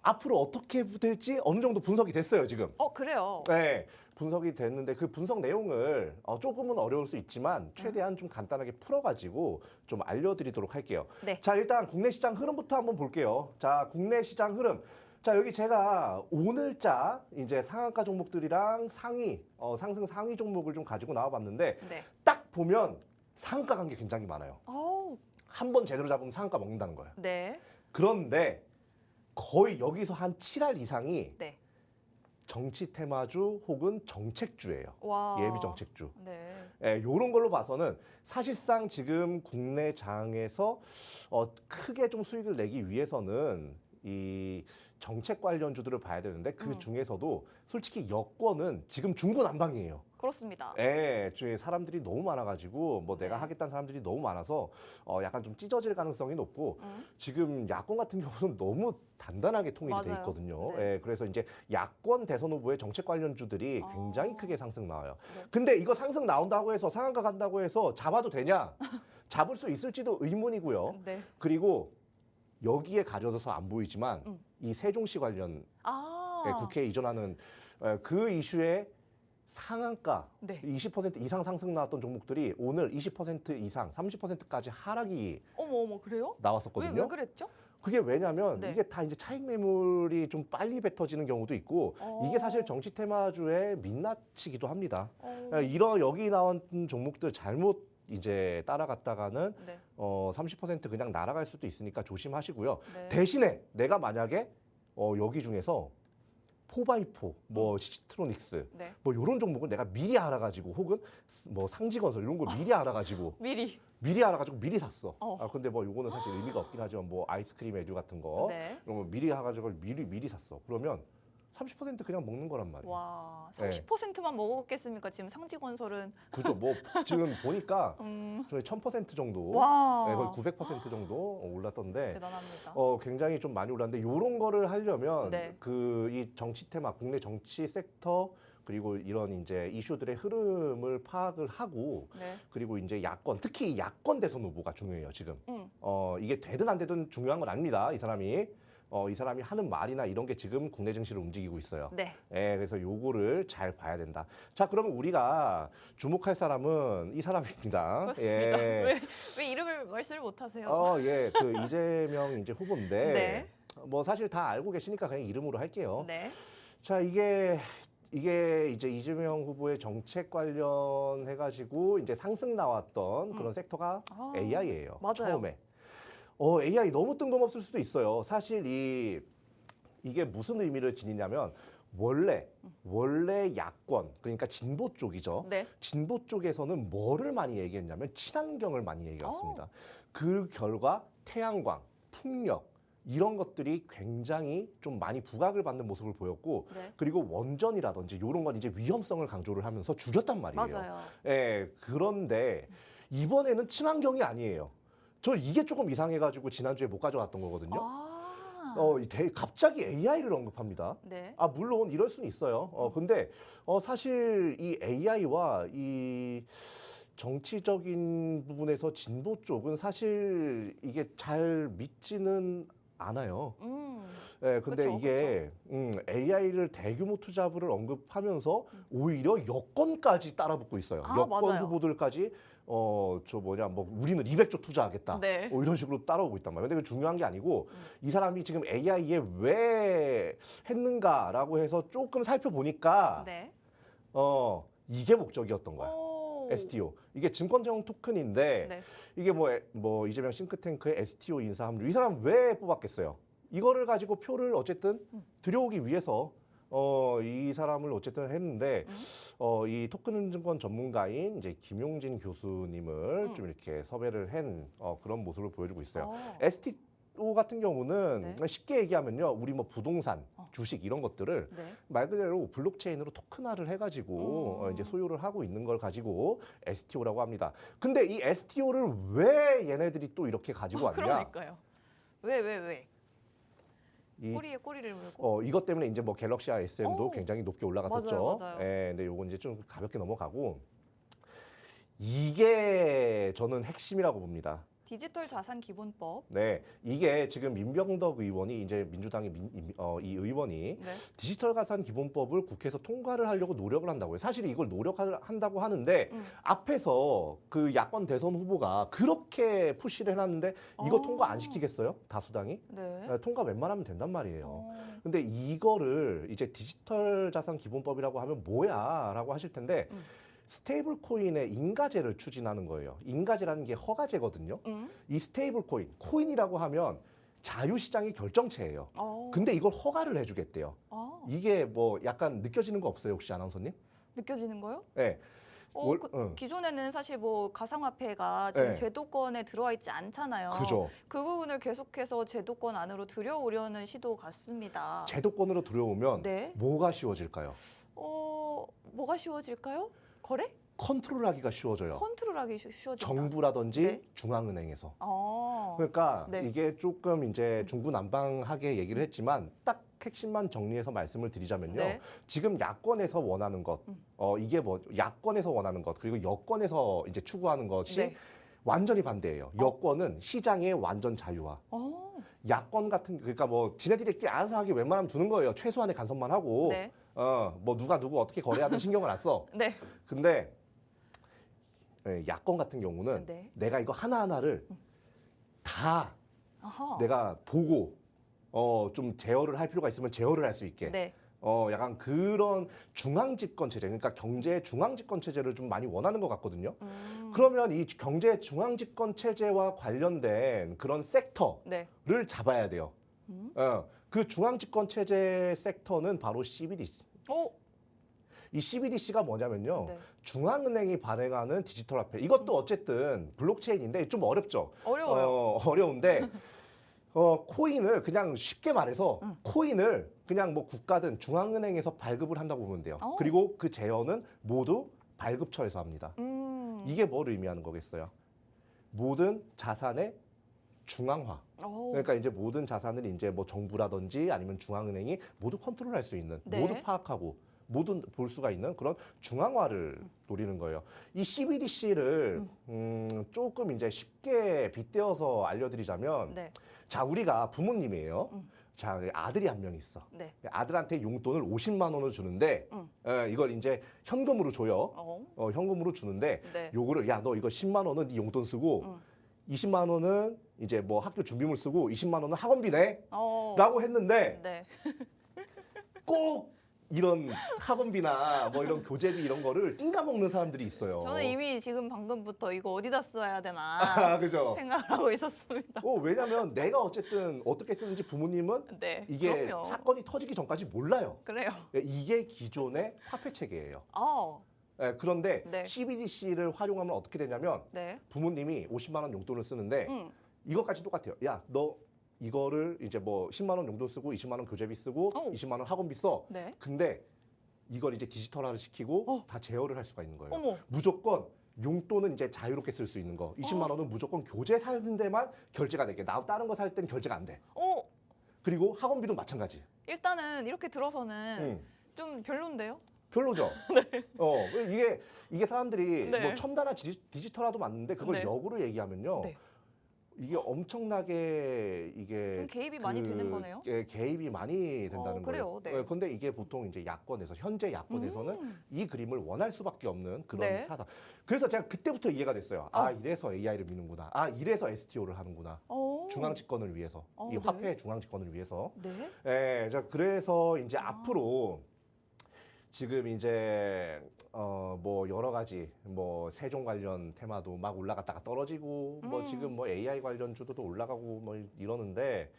앞으로 어떻게 될지 어느 정도 분석이 됐어요, 지금. 그래요? 네, 분석이 됐는데 그 분석 내용을 조금은 어려울 수 있지만 최대한 좀 간단하게 풀어가지고 좀 알려드리도록 할게요. 자, 일단 국내 시장 흐름부터 한번 볼게요. 자, 국내 시장 흐름. 자, 여기 제가 오늘자 이제 상한가 종목들이랑 상승 상위 종목을 좀 가지고 나와봤는데 딱 보면 상한가 간 게 굉장히 많아요. 한 번 제대로 잡으면 상한가 먹는다는 거예요. 그런데 거의 여기서 한 7할 이상이 정치 테마주 혹은 정책주예요. 와. 예비 정책주. 네. 예, 요런 걸로 봐서는 사실상 지금 국내 장에서 크게 좀 수익을 내기 위해서는 이 정책 관련주들을 봐야 되는데 그 중에서도 솔직히 여권은 지금 중구난방이에요. 그렇습니다. 예, 주위에 사람들이 너무 많아가지고 뭐 내가 네. 하겠다는 사람들이 너무 많아서 약간 좀 찢어질 가능성이 높고 지금 야권 같은 경우는 너무 단단하게 통일이 돼 맞아요. 있거든요. 네. 예, 그래서 이제 야권 대선 후보의 정책 관련주들이 아. 굉장히 크게 상승 나와요. 네. 근데 이거 상승 나온다고 해서 상한가 간다고 해서 잡아도 되냐? 잡을 수 있을지도 의문이고요. 네. 그리고 여기에 가려져서 안 보이지만 이 세종시 관련 아. 국회에 이전하는 그 이슈에 상한가 네. 20% 이상 상승 나왔던 종목들이 오늘 20% 이상 30%까지 하락이 어머 그래요? 나왔었거든요. 왜 그랬죠? 그게 왜냐면 네. 이게 다 이제 차익 매물이 좀 빨리 뱉어지는 경우도 있고 이게 사실 정치 테마주의 민낯이기도 합니다. 이런 여기 나온 종목들 잘못 이제 따라갔다가는 네. 30% 그냥 날아갈 수도 있으니까 조심하시고요. 네. 대신에 내가 만약에 여기 중에서 4x4, 뭐 시트로닉스, 네. 뭐 이런 종목은 내가 미리 알아가지고 혹은 뭐 상지건설 이런 거 미리 알아가지고 미리. 알아가지고 미리 샀어. 어. 근데 뭐 요거는 사실 의미가 없긴 하지만 뭐 아이스크림 애주 같은 거 네. 이런 거 미리 해가지고 미리 샀어. 그러면 30% 그냥 먹는 거란 말이에요. 와, 네. 30%만 먹었겠습니까? 지금 상지건설은 그죠? 뭐 지금 보니까 저희 1000% 정도, 와. 거의 900% 정도 올랐던데. 대단합니다. 굉장히 좀 많이 올랐는데 이런 거를 하려면 네. 이 정치 테마, 국내 정치 섹터 그리고 이런 이제 이슈들의 흐름을 파악을 하고 네. 그리고 이제 야권, 특히 야권 대선 후보가 중요해요 지금. 음. 이게 되든 안 되든 중요한 건 아닙니다. 이 사람이 하는 말이나 이런 게 지금 국내 증시를 움직이고 있어요. 네. 예, 그래서 요거를 잘 봐야 된다. 자, 그러면 우리가 주목할 사람은 이 사람입니다. 그렇습니다. 예. 왜 이름을 말씀을 못 하세요? 예, 그 이재명 이제 후보인데 네. 뭐 사실 다 알고 계시니까 그냥 이름으로 할게요. 네. 자, 이게 이제 이재명 후보의 정책 관련해가지고 이제 상승 나왔던 그런 섹터가 아, AI예요. 맞아요. 처음에. AI 너무 뜬금없을 수도 있어요. 사실 이게 무슨 의미를 지니냐면 원래 야권 그러니까 진보 쪽이죠. 네. 진보 쪽에서는 뭐를 많이 얘기했냐면 친환경을 많이 얘기했습니다. 그 결과 태양광, 풍력 이런 것들이 굉장히 좀 많이 부각을 받는 모습을 보였고 네. 그리고 원전이라든지 이런 건 이제 위험성을 강조를 하면서 줄였단 말이에요. 맞아요. 예, 그런데 이번에는 친환경이 아니에요. 저 이게 조금 이상해가지고 지난주에 못 가져왔던 거거든요. 갑자기 AI를 언급합니다. 네. 물론 이럴 수는 있어요. 근데 사실 이 AI와 이 정치적인 부분에서 진보 쪽은 사실 이게 잘 믿지는 않아요. 예, 근데 그쵸, 이게 AI를 대규모 투자부를 언급하면서 오히려 여권까지 따라붙고 있어요. 여권 맞아요. 후보들까지 우리는 200조 투자하겠다. 네. 이런 식으로 따라오고 있단 말이에요. 근데 그 중요한 게 아니고 이 사람이 지금 AI에 왜 했는가라고 해서 조금 살펴보니까 네. 이게 목적이었던 거야. 오. STO. 이게 증권형 토큰인데 네. 이게 뭐 이재명 싱크탱크의 STO 인사 합류. 이 사람 왜 뽑았겠어요? 이거를 가지고 표를 어쨌든 들여오기 위해서 이 사람을 어쨌든 했는데 이 토큰 증권 전문가인 이제 김용진 교수님을 좀 이렇게 섭외를 한 그런 모습을 보여주고 있어요. STO 같은 경우는 네. 쉽게 얘기하면요, 우리 뭐 부동산, 주식 이런 것들을 네. 말 그대로 블록체인으로 토큰화를 해가지고 이제 소유를 하고 있는 걸 가지고 STO라고 합니다. 근데 이 STO를 왜 얘네들이 또 이렇게 가지고 왔냐? 그러니까요. 왜? 이 꼬리에 꼬리를 물고. 이것 때문에 이제 뭐 갤럭시 ISM도 오. 굉장히 높게 올라갔었죠. 맞아요. 예, 근데 요건 이제 좀 가볍게 넘어가고 이게 저는 핵심이라고 봅니다. 디지털 자산 기본법. 네, 이게 지금 민병덕 의원이 이제 민주당의 이 의원이 네. 디지털 가산 기본법을 국회에서 통과를 하려고 노력을 한다고요. 사실 이걸 노력한다고 하는데 앞에서 그 야권 대선 후보가 그렇게 푸시를 해놨는데 이거 통과 안 시키겠어요? 다수당이? 네. 통과 웬만하면 된단 말이에요. 근데 이거를 이제 디지털 자산 기본법이라고 하면 뭐야? 라고 하실 텐데 스테이블 코인의 인가제를 추진하는 거예요. 인가제라는 게 허가제거든요. 이 스테이블 코인이라고 하면 자유시장이 결정체예요. 근데 이걸 허가를 해주겠대요. 이게 뭐 약간 느껴지는 거 없어요, 혹시 아나운서님? 느껴지는 거요? 네. 기존에는 사실 뭐 가상화폐가 지금 네. 제도권에 들어와 있지 않잖아요. 그죠. 그 부분을 계속해서 제도권 안으로 들여오려는 시도 같습니다. 제도권으로 들어오면 네. 뭐가 쉬워질까요? 뭐가 쉬워질까요? 거래? 컨트롤하기가 쉬워져요. 컨트롤하기 쉬워진다. 정부라든지 네. 중앙은행에서. 어. 그러니까 네. 이게 조금 이제 중구난방하게 얘기를 했지만 딱 핵심만 정리해서 말씀을 드리자면요. 네. 지금 야권에서 원하는 것, 이게 뭐 야권에서 원하는 것 그리고 여권에서 이제 추구하는 것이 네. 완전히 반대예요. 여권은 시장의 완전 자유화. 야권 같은 그러니까 뭐 지네들끼리 알아서 하기 웬만하면 두는 거예요. 최소한의 간섭만 하고. 네. 뭐 누가 누구 어떻게 거래하든 신경을 안 써. 네. 근데 야권 같은 경우는 네. 내가 이거 하나하나를 다 아하. 내가 보고 좀 제어를 할 필요가 있으면 제어를 할 수 있게 네. 약간 그런 중앙집권 체제 그러니까 경제 중앙집권 체제를 좀 많이 원하는 것 같거든요. 그러면 이 경제 중앙집권 체제와 관련된 그런 섹터를 네. 잡아야 돼요. 그 중앙집권 체제 섹터는 바로 CBDC. 이 CBDC가 뭐냐면요. 네. 중앙은행이 발행하는 디지털 화폐. 이것도 어쨌든 블록체인인데 좀 어렵죠. 어려워요. 어려운데 코인을 그냥 쉽게 말해서 코인을 그냥 뭐 국가든 중앙은행에서 발급을 한다고 보면 돼요. 그리고 그 제어는 모두 발급처에서 합니다. 이게 뭘 의미하는 거겠어요? 모든 자산의 중앙화. 그러니까 이제 모든 자산을 이제 뭐 정부라든지 아니면 중앙은행이 모두 컨트롤할 수 있는, 네. 모두 파악하고 모두 볼 수가 있는 그런 중앙화를 노리는 거예요. 이 CBDC를 조금 이제 쉽게 빗대어서 알려드리자면, 네. 자 우리가 부모님이에요. 자 아들이 한 명 있어. 네. 아들한테 용돈을 50만 원을 주는데 이걸 이제 현금으로 줘요. 현금으로 주는데 네. 요거를 야 너 이거 10만 원은 네 용돈 쓰고 20만 원은 이제 뭐 학교 준비물 쓰고 20만 원은 학원비네 라고 했는데 네. 꼭 이런 학원비나 뭐 이런 교재비 이런 거를 띵가 먹는 사람들이 있어요. 저는 이미 지금 방금부터 이거 어디다 써야 되나 그죠? 생각을 하고 있었습니다. 왜냐면 내가 어쨌든 어떻게 쓰는지 부모님은 네. 이게 그럼요. 사건이 터지기 전까지 몰라요. 그래요. 이게 기존의 화폐 체계예요. 어. 그런데 네. CBDC를 활용하면 어떻게 되냐면 네. 부모님이 50만 원 용돈을 쓰는데 음. 이것까지 똑같아요. 야, 너 이거를 이제 뭐 10만 원 용돈 쓰고 20만 원 교재비 쓰고 20만 원 학원비 써. 네. 근데 이걸 이제 디지털화를 시키고 다 제어를 할 수가 있는 거예요. 어머. 무조건 용돈은 이제 자유롭게 쓸 수 있는 거. 20만 원은 무조건 교재 사는 데만 결제가 되게. 나 다른 거 살 때는 결제가 안 돼. 그리고 학원비도 마찬가지. 일단은 이렇게 들어서는 좀 별론데요? 별로죠. 이게 사람들이 네. 뭐 첨단화 디지털화도 맞는데 그걸 네. 역으로 얘기하면요. 네. 이게 엄청나게 이게 좀 개입이 많이 되는 거네요? 개입이 많이 된다는 그래요. 거예요. 네. 그런데 이게 보통 이제 현재 야권에서는 이 그림을 원할 수밖에 없는 그런 네. 사상. 그래서 제가 그때부터 이해가 됐어요. 이래서 AI를 미는구나. 이래서 STO를 하는구나. 중앙 집권을 위해서. 이 네. 화폐의 중앙 집권을 위해서. 네. 자, 그래서 이제 앞으로 지금 이제 뭐 여러 가지 뭐 세종 관련 테마도 막 올라갔다가 떨어지고 뭐 지금 뭐 AI 관련 주도도 올라가고 뭐 이러는데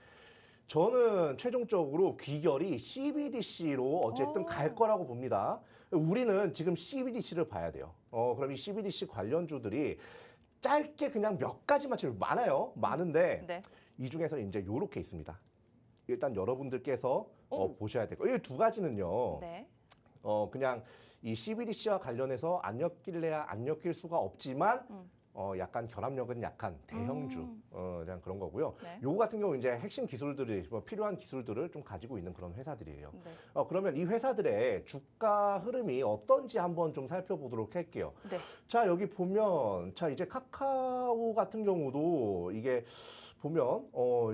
저는 최종적으로 귀결이 CBDC로 어쨌든 갈 거라고 봅니다. 우리는 지금 CBDC를 봐야 돼요. 그럼 이 CBDC 관련주들이 짧게 그냥 몇 가지만 지금 많은데 네. 이 중에서 이제 요렇게 있습니다. 일단 여러분들께서 보셔야 될 거. 이 두 가지는요. 네. 그냥 이 CBDC와 관련해서 안 엮일래야 안 엮일 수가 없지만 약간 결합력은 약한 대형주 그냥 그런 거고요. 네. 요거 같은 경우 이제 핵심 기술들이 뭐 필요한 기술들을 좀 가지고 있는 그런 회사들이에요. 네. 그러면 이 회사들의 주가 흐름이 어떤지 한번 좀 살펴보도록 할게요. 네. 자, 여기 보면 자 이제 카카오 같은 경우도 이게 보면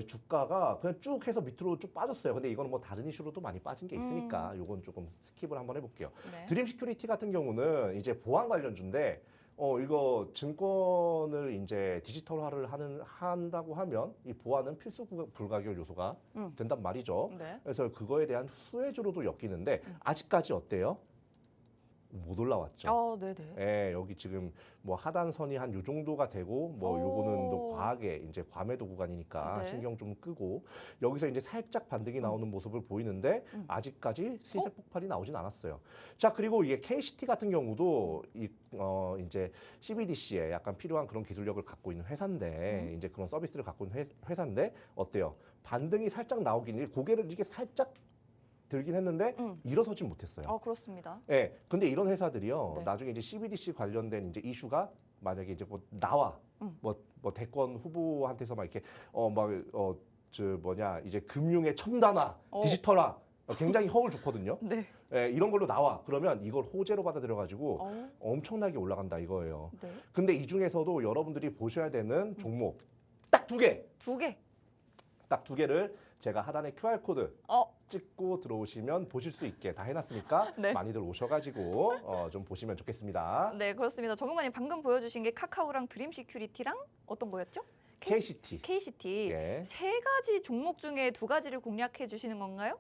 주가가 그냥 쭉 해서 밑으로 쭉 빠졌어요. 근데 이거는 뭐 다른 이슈로도 많이 빠진 게 있으니까 요건 조금 스킵을 한번 해볼게요. 네. 드림 시큐리티 같은 경우는 이제 보안 관련주인데 이거 증권을 이제 디지털화를 한다고 하면 이 보안은 필수 불가결 요소가 된단 말이죠. 네. 그래서 그거에 대한 수혜주로도 엮이는데 아직까지 어때요? 못 올라왔죠. 네네. 예, 여기 지금 뭐 하단선이 한 요 정도가 되고 뭐 요거는 또 과하게 이제 과매도 구간이니까 네. 신경 좀 끄고 여기서 이제 살짝 반등이 나오는 모습을 보이는데 아직까지 시세 폭발이 나오진 않았어요. 자, 그리고 이게 KCT 같은 경우도 이제 CBDC에 약간 필요한 그런 기술력을 갖고 있는 회사인데 이제 그런 서비스를 갖고 있는 회사인데 어때요? 반등이 살짝 나오긴 고개를 이렇게 살짝 들긴 했는데 일어서진 못했어요. 그렇습니다. 네, 근데 이런 회사들이요. 네. 나중에 이제 CBDC 관련된 이제 이슈가 만약에 이제 뭐 나와 뭐 대권 후보한테서 막 이렇게 이제 금융의 첨단화, 디지털화 굉장히 허울 좋거든요. 네. 예, 이런 걸로 나와. 그러면 이걸 호재로 받아들여 가지고 엄청나게 올라간다 이거예요. 네. 근데 이 중에서도 여러분들이 보셔야 되는 종목 딱 두 개. 두 개. 딱 두 개를 제가 하단에 QR코드 찍고 들어오시면 보실 수 있게 다 해놨으니까 네. 많이들 오셔가지고 좀 보시면 좋겠습니다. 네, 그렇습니다. 전문가님 방금 보여주신 게 카카오랑 드림시큐리티랑 어떤 거였죠? KCT. KCT. 예. 세 가지 종목 중에 두 가지를 공략해 주시는 건가요?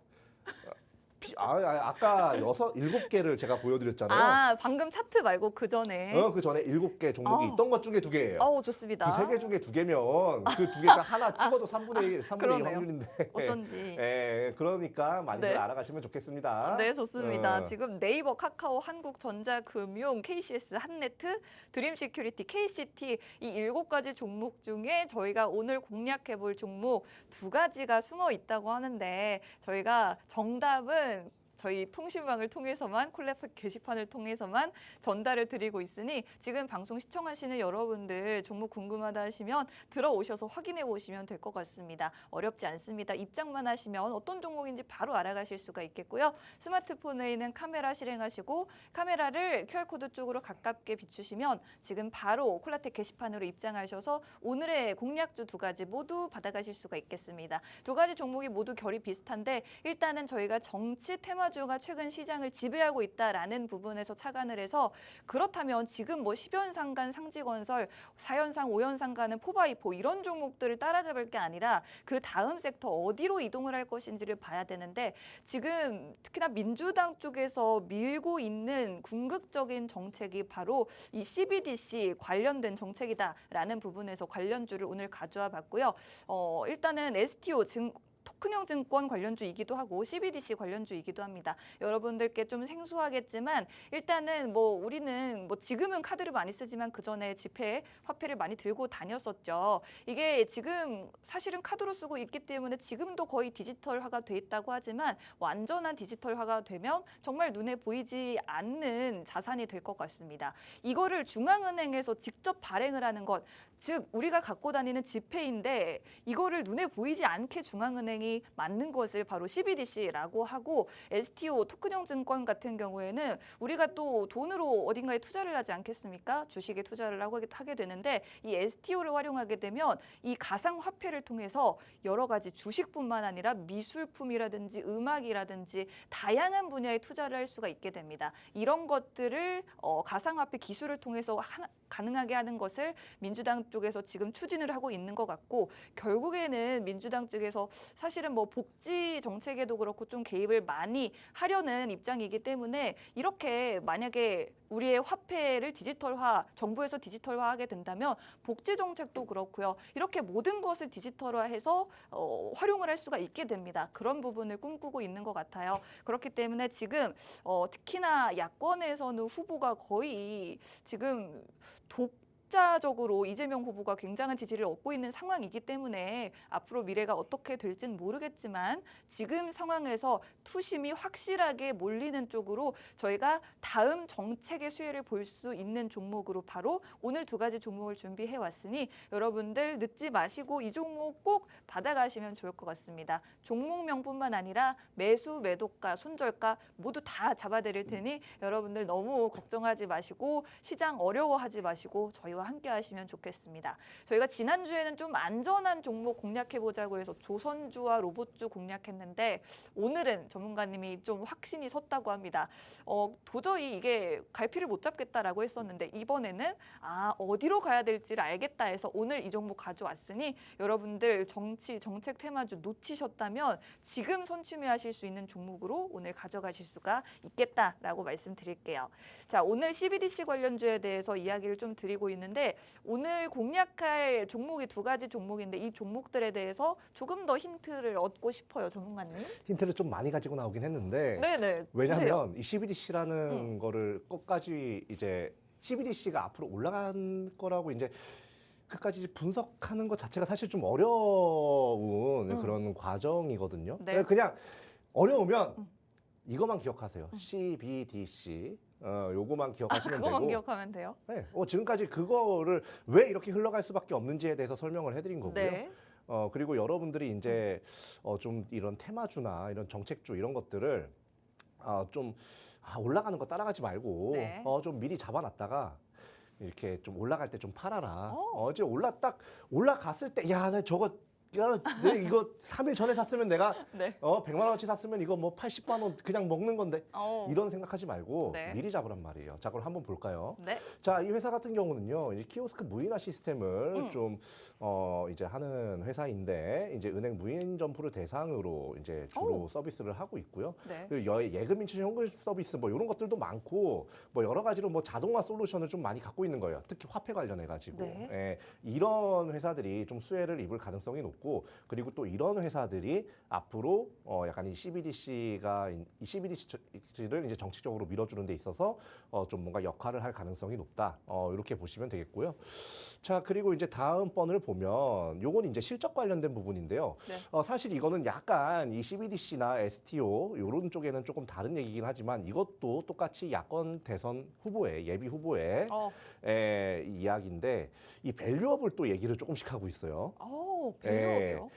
아까 일곱 개를 제가 보여드렸잖아요. 방금 차트 말고 그 전에. 그 전에 7개 종목이 있던 것 중에 두 개예요. 좋습니다. 그 세 개 중에 두 개면 그 두 개가 하나 찍어도 3분의 1 그러네요. 확률인데. 어쩐지. 예, 그러니까 많이들 네. 알아가시면 좋겠습니다. 네, 좋습니다. 지금 네이버, 카카오, 한국전자금융, KCS, 한네트, 드림시큐리티, KCT 이 7가지 종목 중에 저희가 오늘 공략해 볼 종목 두 가지가 숨어 있다고 하는데 저희가 정답은 저희 통신망을 통해서만 콜레프 게시판을 통해서만 전달을 드리고 있으니 지금 방송 시청하시는 여러분들 종목 궁금하다 하시면 들어오셔서 확인해 보시면 될 것 같습니다. 어렵지 않습니다. 입장만 하시면 어떤 종목인지 바로 알아가실 수가 있겠고요. 스마트폰에 있는 카메라 실행하시고 카메라를 QR코드 쪽으로 가깝게 비추시면 지금 바로 콜라텍 게시판으로 입장하셔서 오늘의 공략주 두 가지 모두 받아가실 수가 있겠습니다. 두 가지 종목이 모두 결이 비슷한데 일단은 저희가 정치 테마주가 최근 시장을 지배하고 있다라는 부분에서 착안을 해서 그렇다면 지금 뭐 10연상간 상지건설, 4연상, 5연상간은 포바이포 이런 종목들을 따라잡을 게 아니라 그 다음 섹터 어디로 이동을 할 것인지를 봐야 되는데 지금 특히나 민주당 쪽에서 밀고 있는 궁극적인 정책이 바로 이 CBDC 관련된 정책이다라는 부분에서 관련주를 오늘 가져와 봤고요. 일단은 STO 토큰형 증권 관련주이기도 하고 CBDC 관련주이기도 합니다. 여러분들께 좀 생소하겠지만 일단은 뭐 우리는 뭐 지금은 카드를 많이 쓰지만 그 전에 지폐, 화폐를 많이 들고 다녔었죠. 이게 지금 사실은 카드로 쓰고 있기 때문에 지금도 거의 디지털화가 돼 있다고 하지만 완전한 디지털화가 되면 정말 눈에 보이지 않는 자산이 될 것 같습니다. 이거를 중앙은행에서 직접 발행을 하는 것, 즉 우리가 갖고 다니는 지폐인데 이거를 눈에 보이지 않게 중앙은행이 만든 것을 바로 CBDC라고 하고 STO 토큰형 증권 같은 경우에는 우리가 또 돈으로 어딘가에 투자를 하지 않겠습니까? 주식에 투자를 하게 되는데 이 STO를 활용하게 되면 이 가상화폐를 통해서 여러 가지 주식뿐만 아니라 미술품이라든지 음악이라든지 다양한 분야에 투자를 할 수가 있게 됩니다. 이런 것들을 가상화폐 기술을 통해서 가능하게 하는 것을 민주당 쪽에서 지금 추진을 하고 있는 것 같고 결국에는 민주당 쪽에서 사실은 뭐 복지 정책에도 그렇고 좀 개입을 많이 하려는 입장이기 때문에 이렇게 만약에 우리의 화폐를 디지털화, 정부에서 디지털화하게 된다면 복지 정책도 그렇고요. 이렇게 모든 것을 디지털화해서 활용을 할 수가 있게 됩니다. 그런 부분을 꿈꾸고 있는 것 같아요. 그렇기 때문에 지금 특히나 야권에서는 후보가 거의 지금 독자적으로 이재명 후보가 굉장한 지지를 얻고 있는 상황이기 때문에 앞으로 미래가 어떻게 될지는 모르겠지만 지금 상황에서 투심이 확실하게 몰리는 쪽으로 저희가 다음 정책의 수혜를 볼 수 있는 종목으로 바로 오늘 두 가지 종목을 준비해 왔으니 여러분들 늦지 마시고 이 종목 꼭 받아가시면 좋을 것 같습니다. 종목명뿐만 아니라 매수, 매도가, 손절가 모두 다 잡아드릴 테니 여러분들 너무 걱정하지 마시고 시장 어려워하지 마시고 저희와 저와 함께 하시면 좋겠습니다. 저희가 지난주에는 좀 안전한 종목 공략해보자고 해서 조선주와 로봇주 공략했는데 오늘은 전문가님이 좀 확신이 섰다고 합니다. 도저히 이게 갈피를 못 잡겠다라고 했었는데 이번에는 어디로 가야 될지를 알겠다 해서 오늘 이 종목 가져왔으니 여러분들 정치, 정책 테마주 놓치셨다면 지금 선취매하실 수 있는 종목으로 오늘 가져가실 수가 있겠다라고 말씀드릴게요. 자, 오늘 CBDC 관련주에 대해서 이야기를 좀 드리고 있는데 오늘 공략할 종목이 두 가지 종목인데 이 종목들에 대해서 조금 더 힌트를 얻고 싶어요, 전문가님. 힌트를 좀 많이 가지고 나오긴 했는데 네네. 왜냐하면 이 CBDC라는 거를 끝까지 이제 CBDC가 앞으로 올라간 거라고 이제 끝까지 분석하는 것 자체가 사실 좀 어려운 그런 과정이거든요. 네. 그냥 어려우면 이것만 기억하세요. CBDC. 요거만 기억하시면 그거만 되고. 기억하면 돼요. 네, 지금까지 그거를 왜 이렇게 흘러갈 수밖에 없는지에 대해서 설명을 해드린 거고요. 네. 그리고 여러분들이 이제 좀 이런 테마주나 이런 정책주 이런 것들을 좀 올라가는 거 따라가지 말고 네. 좀 미리 잡아놨다가 이렇게 좀 올라갈 때 좀 팔아라. 오. 이제 올라갔을 때 야, 나 저거 내가 이거 3일 전에 샀으면 내가 네. 100만 원어치 샀으면 이거 뭐 80만 원 그냥 먹는 건데 이런 생각하지 말고 네. 미리 잡으란 말이에요. 자, 그럼 한번 볼까요? 네. 자, 이 회사 같은 경우는요, 이제 키오스크 무인화 시스템을 좀 이제 하는 회사인데 이제 은행 무인 점포를 대상으로 이제 주로 서비스를 하고 있고요. 네. 그리고 예금 인출 현금 서비스 뭐 이런 것들도 많고 뭐 여러 가지로 뭐 자동화 솔루션을 좀 많이 갖고 있는 거예요. 특히 화폐 관련해 가지고. 네. 예, 이런 회사들이 좀 수혜를 입을 가능성이 높고 그리고 또 이런 회사들이 앞으로 약간 이 CBDC를 이제 정책적으로 밀어주는 데 있어서 좀 뭔가 역할을 할 가능성이 높다. 이렇게 보시면 되겠고요. 자, 그리고 이제 다음 번을 보면 요건 이제 실적 관련된 부분인데요. 네. 사실 이거는 약간 이 CBDC나 STO 이런 쪽에는 조금 다른 얘기긴 하지만 이것도 똑같이 야권 대선 후보의 예비 후보의 이야기인데 이 밸류업을 또 얘기를 조금씩 하고 있어요. 밸류업이요?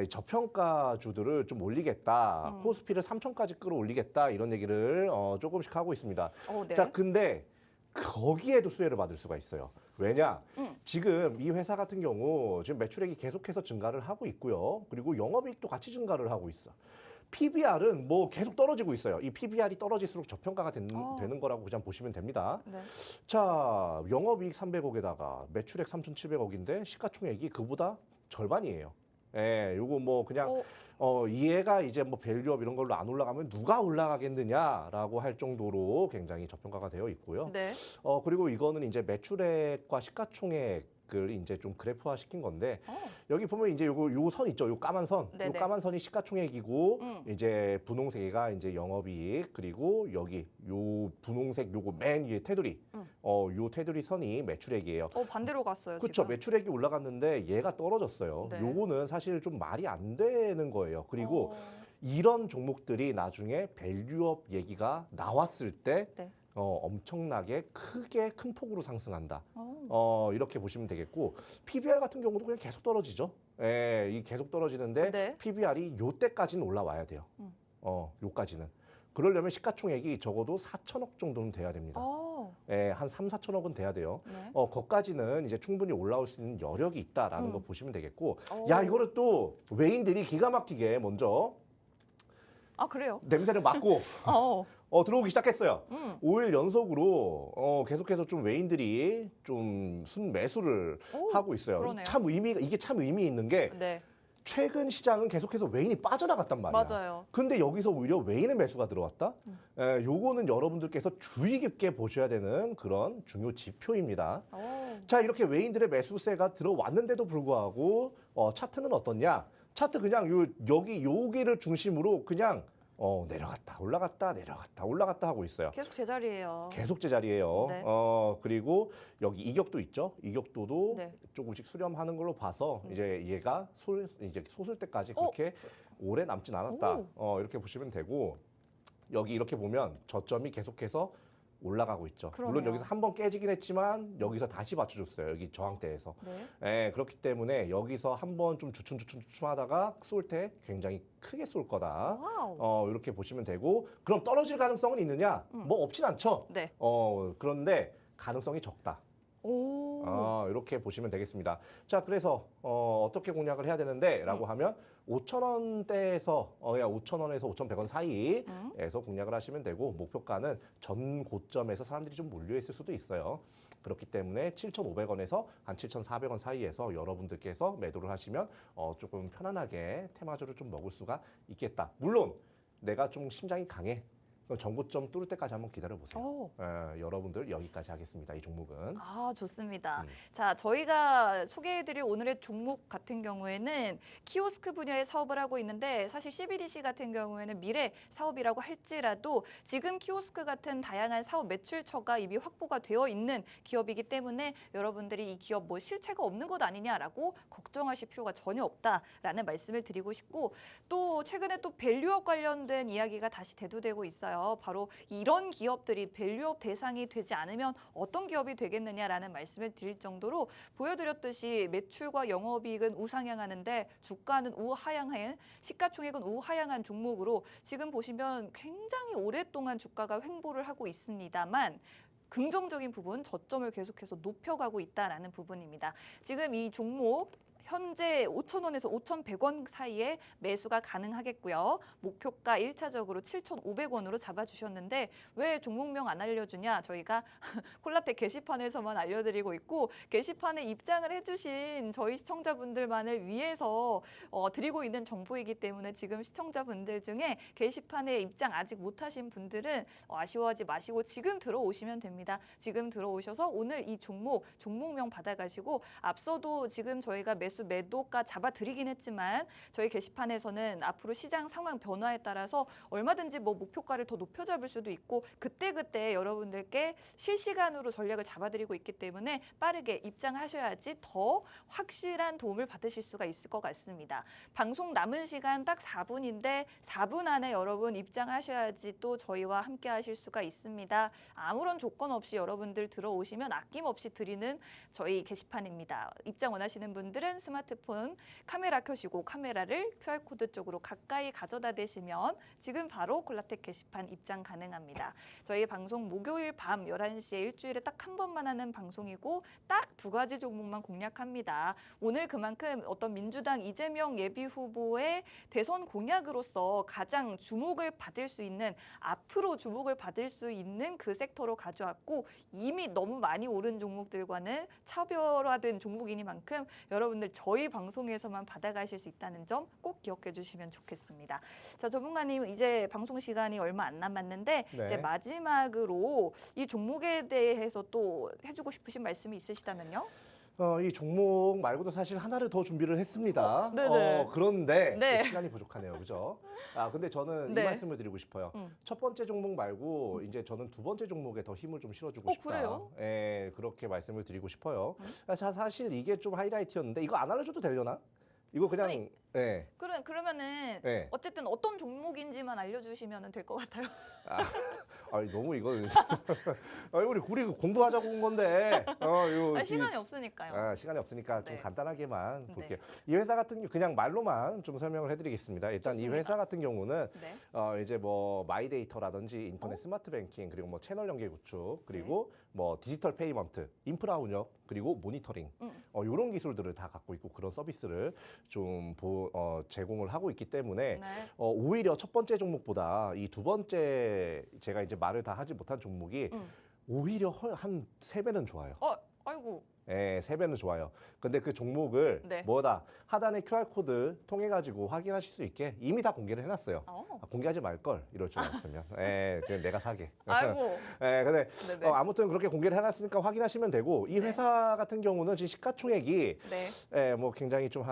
저평가주들을 좀 올리겠다. 코스피를 3천까지 끌어올리겠다. 이런 얘기를 조금씩 하고 있습니다. 네. 자, 근데 거기에도 수혜를 받을 수가 있어요. 왜냐? 지금 이 회사 같은 경우 지금 매출액이 계속해서 증가를 하고 있고요. 그리고 영업이익도 같이 증가를 하고 있어. PBR은 뭐 계속 떨어지고 있어요. 이 PBR이 떨어질수록 저평가가 되는 거라고 그냥 보시면 됩니다. 네. 자, 영업이익 300억에다가 매출액 3,700억인데 시가총액이 그보다 절반이에요. 예, 요거 뭐 그냥 얘가 이제 뭐 밸류업 이런 걸로 안 올라가면 누가 올라가겠느냐라고 할 정도로 굉장히 저평가가 되어 있고요. 네. 그리고 이거는 이제 매출액과 시가총액을 이제 좀 그래프화 시킨 건데 여기 보면 이제 요 선 있죠. 요 까만 선. 네네. 요 까만 선이 시가총액이고 이제 분홍색이가 이제 영업이익 그리고 여기 요 분홍색 요거 맨 위에 테두리. 요 테두리 선이 매출액이에요. 반대로 갔어요, 그렇죠. 지금. 매출액이 올라갔는데 얘가 떨어졌어요. 네. 요거는 사실 좀 말이 안 되는 거예요. 그리고 이런 종목들이 나중에 밸류업 얘기가 나왔을 때 네. 엄청나게 크게 큰 폭으로 상승한다. 이렇게 보시면 되겠고 PBR 같은 경우도 그냥 계속 떨어지죠. 예, 이 계속 떨어지는데 네. PBR이 요때까지는 올라와야 돼요. 요까지는. 그러려면 시가총액이 적어도 4천억 정도는 돼야 됩니다. 예, 한 3, 4천억은 돼야 돼요. 네. 거기까지는 이제 충분히 올라올 수 있는 여력이 있다라는 거 보시면 되겠고. 오. 야, 이거를 또 외인들이 기가 막히게 먼저 그래요? 냄새를 맡고 들어오기 시작했어요. 5일 연속으로 계속해서 좀 외인들이 좀 순매수를 하고 있어요. 그러네요. 이게 참 의미 있는 게 네. 최근 시장은 계속해서 외인이 빠져나갔단 말이야. 맞아요. 근데 여기서 오히려 외인의 매수가 들어왔다? 요거는 여러분들께서 주의 깊게 보셔야 되는 그런 중요 지표입니다. 자, 이렇게 외인들의 매수세가 들어왔는데도 불구하고 차트는 어떻냐? 차트 그냥 여기를 중심으로 그냥 내려갔다 올라갔다 내려갔다 올라갔다 하고 있어요. 계속 제자리예요. 계속 제자리예요. 네. 그리고 여기 이격도 있죠. 이격도도 네. 조금씩 수렴하는 걸로 봐서 이제 얘가 이제 솟을 때까지 그렇게 오래 남진 않았다. 이렇게 보시면 되고 여기 이렇게 보면 저점이 계속해서 올라가고 있죠. 그러네요. 물론 여기서 한번 깨지긴 했지만 여기서 다시 맞춰줬어요. 여기 저항대에서. 네. 그렇기 때문에 여기서 한번 좀 주춤하다가 쏠 때 굉장히 크게 쏠 거다. 와우. 이렇게 보시면 되고 그럼 떨어질 가능성은 있느냐? 뭐 없진 않죠. 네. 그런데 가능성이 적다. 이렇게 보시면 되겠습니다. 자, 그래서 어떻게 공략을 해야 되는데라고 하면 5,000원대에서 5,000원에서 5,100원 사이에서 공략을 하시면 되고 목표가는 전 고점에서 사람들이 좀 몰려 있을 수도 있어요. 그렇기 때문에 7,500원에서 한 7,400원 사이에서 여러분들께서 매도를 하시면 조금 편안하게 테마주를 좀 먹을 수가 있겠다. 물론 내가 좀 심장이 강해. 그럼 전고점 뚫을 때까지 한번 기다려 보세요. 여러분들 여기까지 하겠습니다. 이 종목은. 좋습니다. 자, 저희가 소개해드릴 오늘의 종목 같은 경우에는 키오스크 분야의 사업을 하고 있는데 사실 CBDC 같은 경우에는 미래 사업이라고 할지라도 지금 키오스크 같은 다양한 사업 매출처가 이미 확보가 되어 있는 기업이기 때문에 여러분들이 이 기업 뭐 실체가 없는 것 아니냐라고 걱정하실 필요가 전혀 없다라는 말씀을 드리고 싶고 또 최근에 또 밸류업 관련된 이야기가 다시 대두되고 있어요. 바로 이런 기업들이 밸류업 대상이 되지 않으면 어떤 기업이 되겠느냐라는 말씀을 드릴 정도로 보여드렸듯이 매출과 영업이익은 우상향하는데 주가는 우하향한 시가총액은 우하향한 종목으로 지금 보시면 굉장히 오랫동안 주가가 횡보를 하고 있습니다만 긍정적인 부분 저점을 계속해서 높여가고 있다라는 부분입니다. 지금 이 종목 현재 5,000원에서 5,100원 사이에 매수가 가능하겠고요. 목표가 1차적으로 7,500원으로 잡아주셨는데 왜 종목명 안 알려주냐? 저희가 콜라텍 게시판에서만 알려드리고 있고 게시판에 입장을 해주신 저희 시청자분들만을 위해서 드리고 있는 정보이기 때문에 지금 시청자분들 중에 게시판에 입장 아직 못하신 분들은 아쉬워하지 마시고 지금 들어오시면 됩니다. 지금 들어오셔서 오늘 이 종목명 받아가시고 앞서도 지금 저희가 매도가 잡아드리긴 했지만 저희 게시판에서는 앞으로 시장 상황 변화에 따라서 얼마든지 뭐 목표가를 더 높여 잡을 수도 있고 그때그때 여러분들께 실시간으로 전략을 잡아드리고 있기 때문에 빠르게 입장하셔야지 더 확실한 도움을 받으실 수가 있을 것 같습니다. 방송 남은 시간 딱 4분인데 4분 안에 여러분 입장하셔야지 또 저희와 함께 하실 수가 있습니다. 아무런 조건 없이 여러분들 들어오시면 아낌없이 드리는 저희 게시판입니다. 입장 원하시는 분들은 스마트폰 카메라 켜시고 카메라를 QR코드 쪽으로 가까이 가져다 대시면 지금 바로 콜라텍 게시판 입장 가능합니다. 저희 방송 목요일 밤 11시에 일주일에 딱 한 번만 하는 방송이고 딱 2가지 종목만 공략합니다. 오늘 그만큼 어떤 민주당 이재명 예비 후보의 대선 공약으로서 가장 주목을 받을 수 있는 앞으로 주목을 받을 수 있는 그 섹터로 가져왔고 이미 너무 많이 오른 종목들과는 차별화된 종목이니만큼 여러분들 저희 방송에서만 받아가실 수 있다는 점 꼭 기억해 주시면 좋겠습니다. 자, 전문가님 이제 방송 시간이 얼마 안 남았는데 네. 이제 마지막으로 이 종목에 대해서 또 해주고 싶으신 말씀이 있으시다면요? 이 종목 말고도 사실 하나를 더 준비를 했습니다. 네네. 그런데 네. 시간이 부족하네요, 그죠? 근데 저는 네. 이 말씀을 드리고 싶어요. 첫 번째 종목 말고 이제 저는 두 번째 종목에 더 힘을 좀 실어주고 싶다. 그래요? 예, 그렇게 말씀을 드리고 싶어요. 자, 사실 이게 좀 하이라이트였는데 이거 안 알려줘도 되려나? 이거 그냥 아니, 예. 그러면은 네. 어쨌든 어떤 종목인지만 알려주시면 될 것 같아요. 아니 너무 이거 우리 공부하자고 온 건데 시간이 없으니까요. 시간이 없으니까 좀 네. 간단하게만 네. 볼게요. 이 회사 같은 경우 그냥 말로만 좀 설명을 해드리겠습니다. 일단 좋습니다. 이 회사 같은 경우는 네. 이제 뭐 마이데이터라든지 인터넷 스마트 뱅킹 그리고 뭐 채널 연계 구축 그리고 뭐 디지털 페이먼트, 인프라 운영 그리고 모니터링 이런 기술들을 다 갖고 있고 그런 서비스를 좀 제공을 하고 있기 때문에 네. 오히려 첫 번째 종목보다 이 두 번째 제가 이제 말을 다 하지 못한 종목이 오히려 한 3배는 좋아요. 아이고. 예, 3배는 좋아요. 근데 그 종목을 네. 뭐다 하단에 QR코드 통해 가지고 확인하실 수 있게 이미 다 공개를 해놨어요. 공개하지 말 걸 이럴 줄 알았으면. 그냥 내가 사게. 아이고. 근데 네네. 아무튼 그렇게 공개를 해놨으니까 확인하시면 되고 이 네. 회사 같은 경우는 지금 시가총액이 네. 뭐 굉장히 좀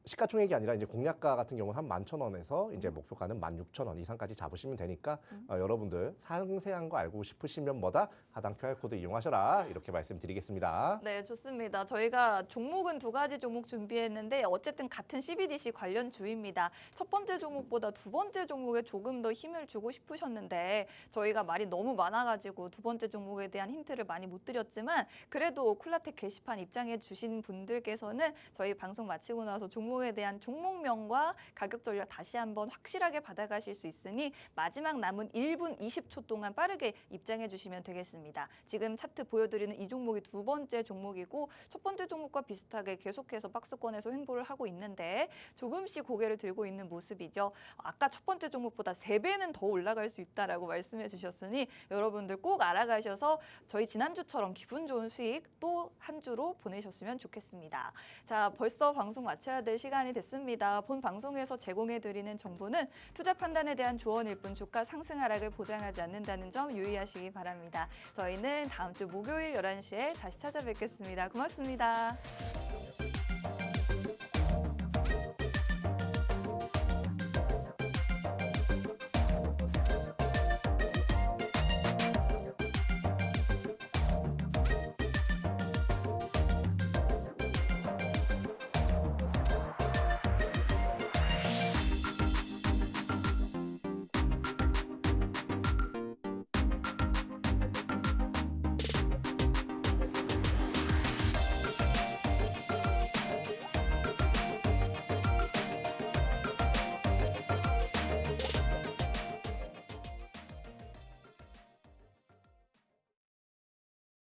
시가총액이 아니라 이제 공략가 같은 경우는 한 11,000원에서 이제 목표가는 16,000원 이상까지 잡으시면 되니까 여러분들 상세한 거 알고 싶으시면 뭐다 하단 QR코드 이용하셔라 이렇게 말씀드리겠습니다. 네, 좋습니다. 저희가 종목은 2가지 종목 준비했는데 어쨌든 같은 CBDC 관련 주입니다. 첫 번째 종목보다 두 번째 종목에 조금 더 힘을 주고 싶으셨는데 저희가 말이 너무 많아가지고 두 번째 종목에 대한 힌트를 많이 못 드렸지만 그래도 콜라텍 게시판 입장해 주신 분들께서는 저희 방송 마치고 나서 종목 종목에 대한 종목명과 가격 전략 다시 한번 확실하게 받아가실 수 있으니 마지막 남은 1분 20초 동안 빠르게 입장해 주시면 되겠습니다. 지금 차트 보여드리는 이 종목이 두 번째 종목이고 첫 번째 종목과 비슷하게 계속해서 박스권에서 횡보를 하고 있는데 조금씩 고개를 들고 있는 모습이죠. 아까 첫 번째 종목보다 3배는 더 올라갈 수 있다라고 말씀해 주셨으니 여러분들 꼭 알아가셔서 저희 지난주처럼 기분 좋은 수익 또 한 주로 보내셨으면 좋겠습니다. 자, 벌써 방송 마쳐야 될 시간이 됐습니다. 본 방송에서 제공해드리는 정보는 투자 판단에 대한 조언일 뿐 주가 상승 하락을 보장하지 않는다는 점 유의하시기 바랍니다. 저희는 다음 주 목요일 11시에 다시 찾아뵙겠습니다. 고맙습니다.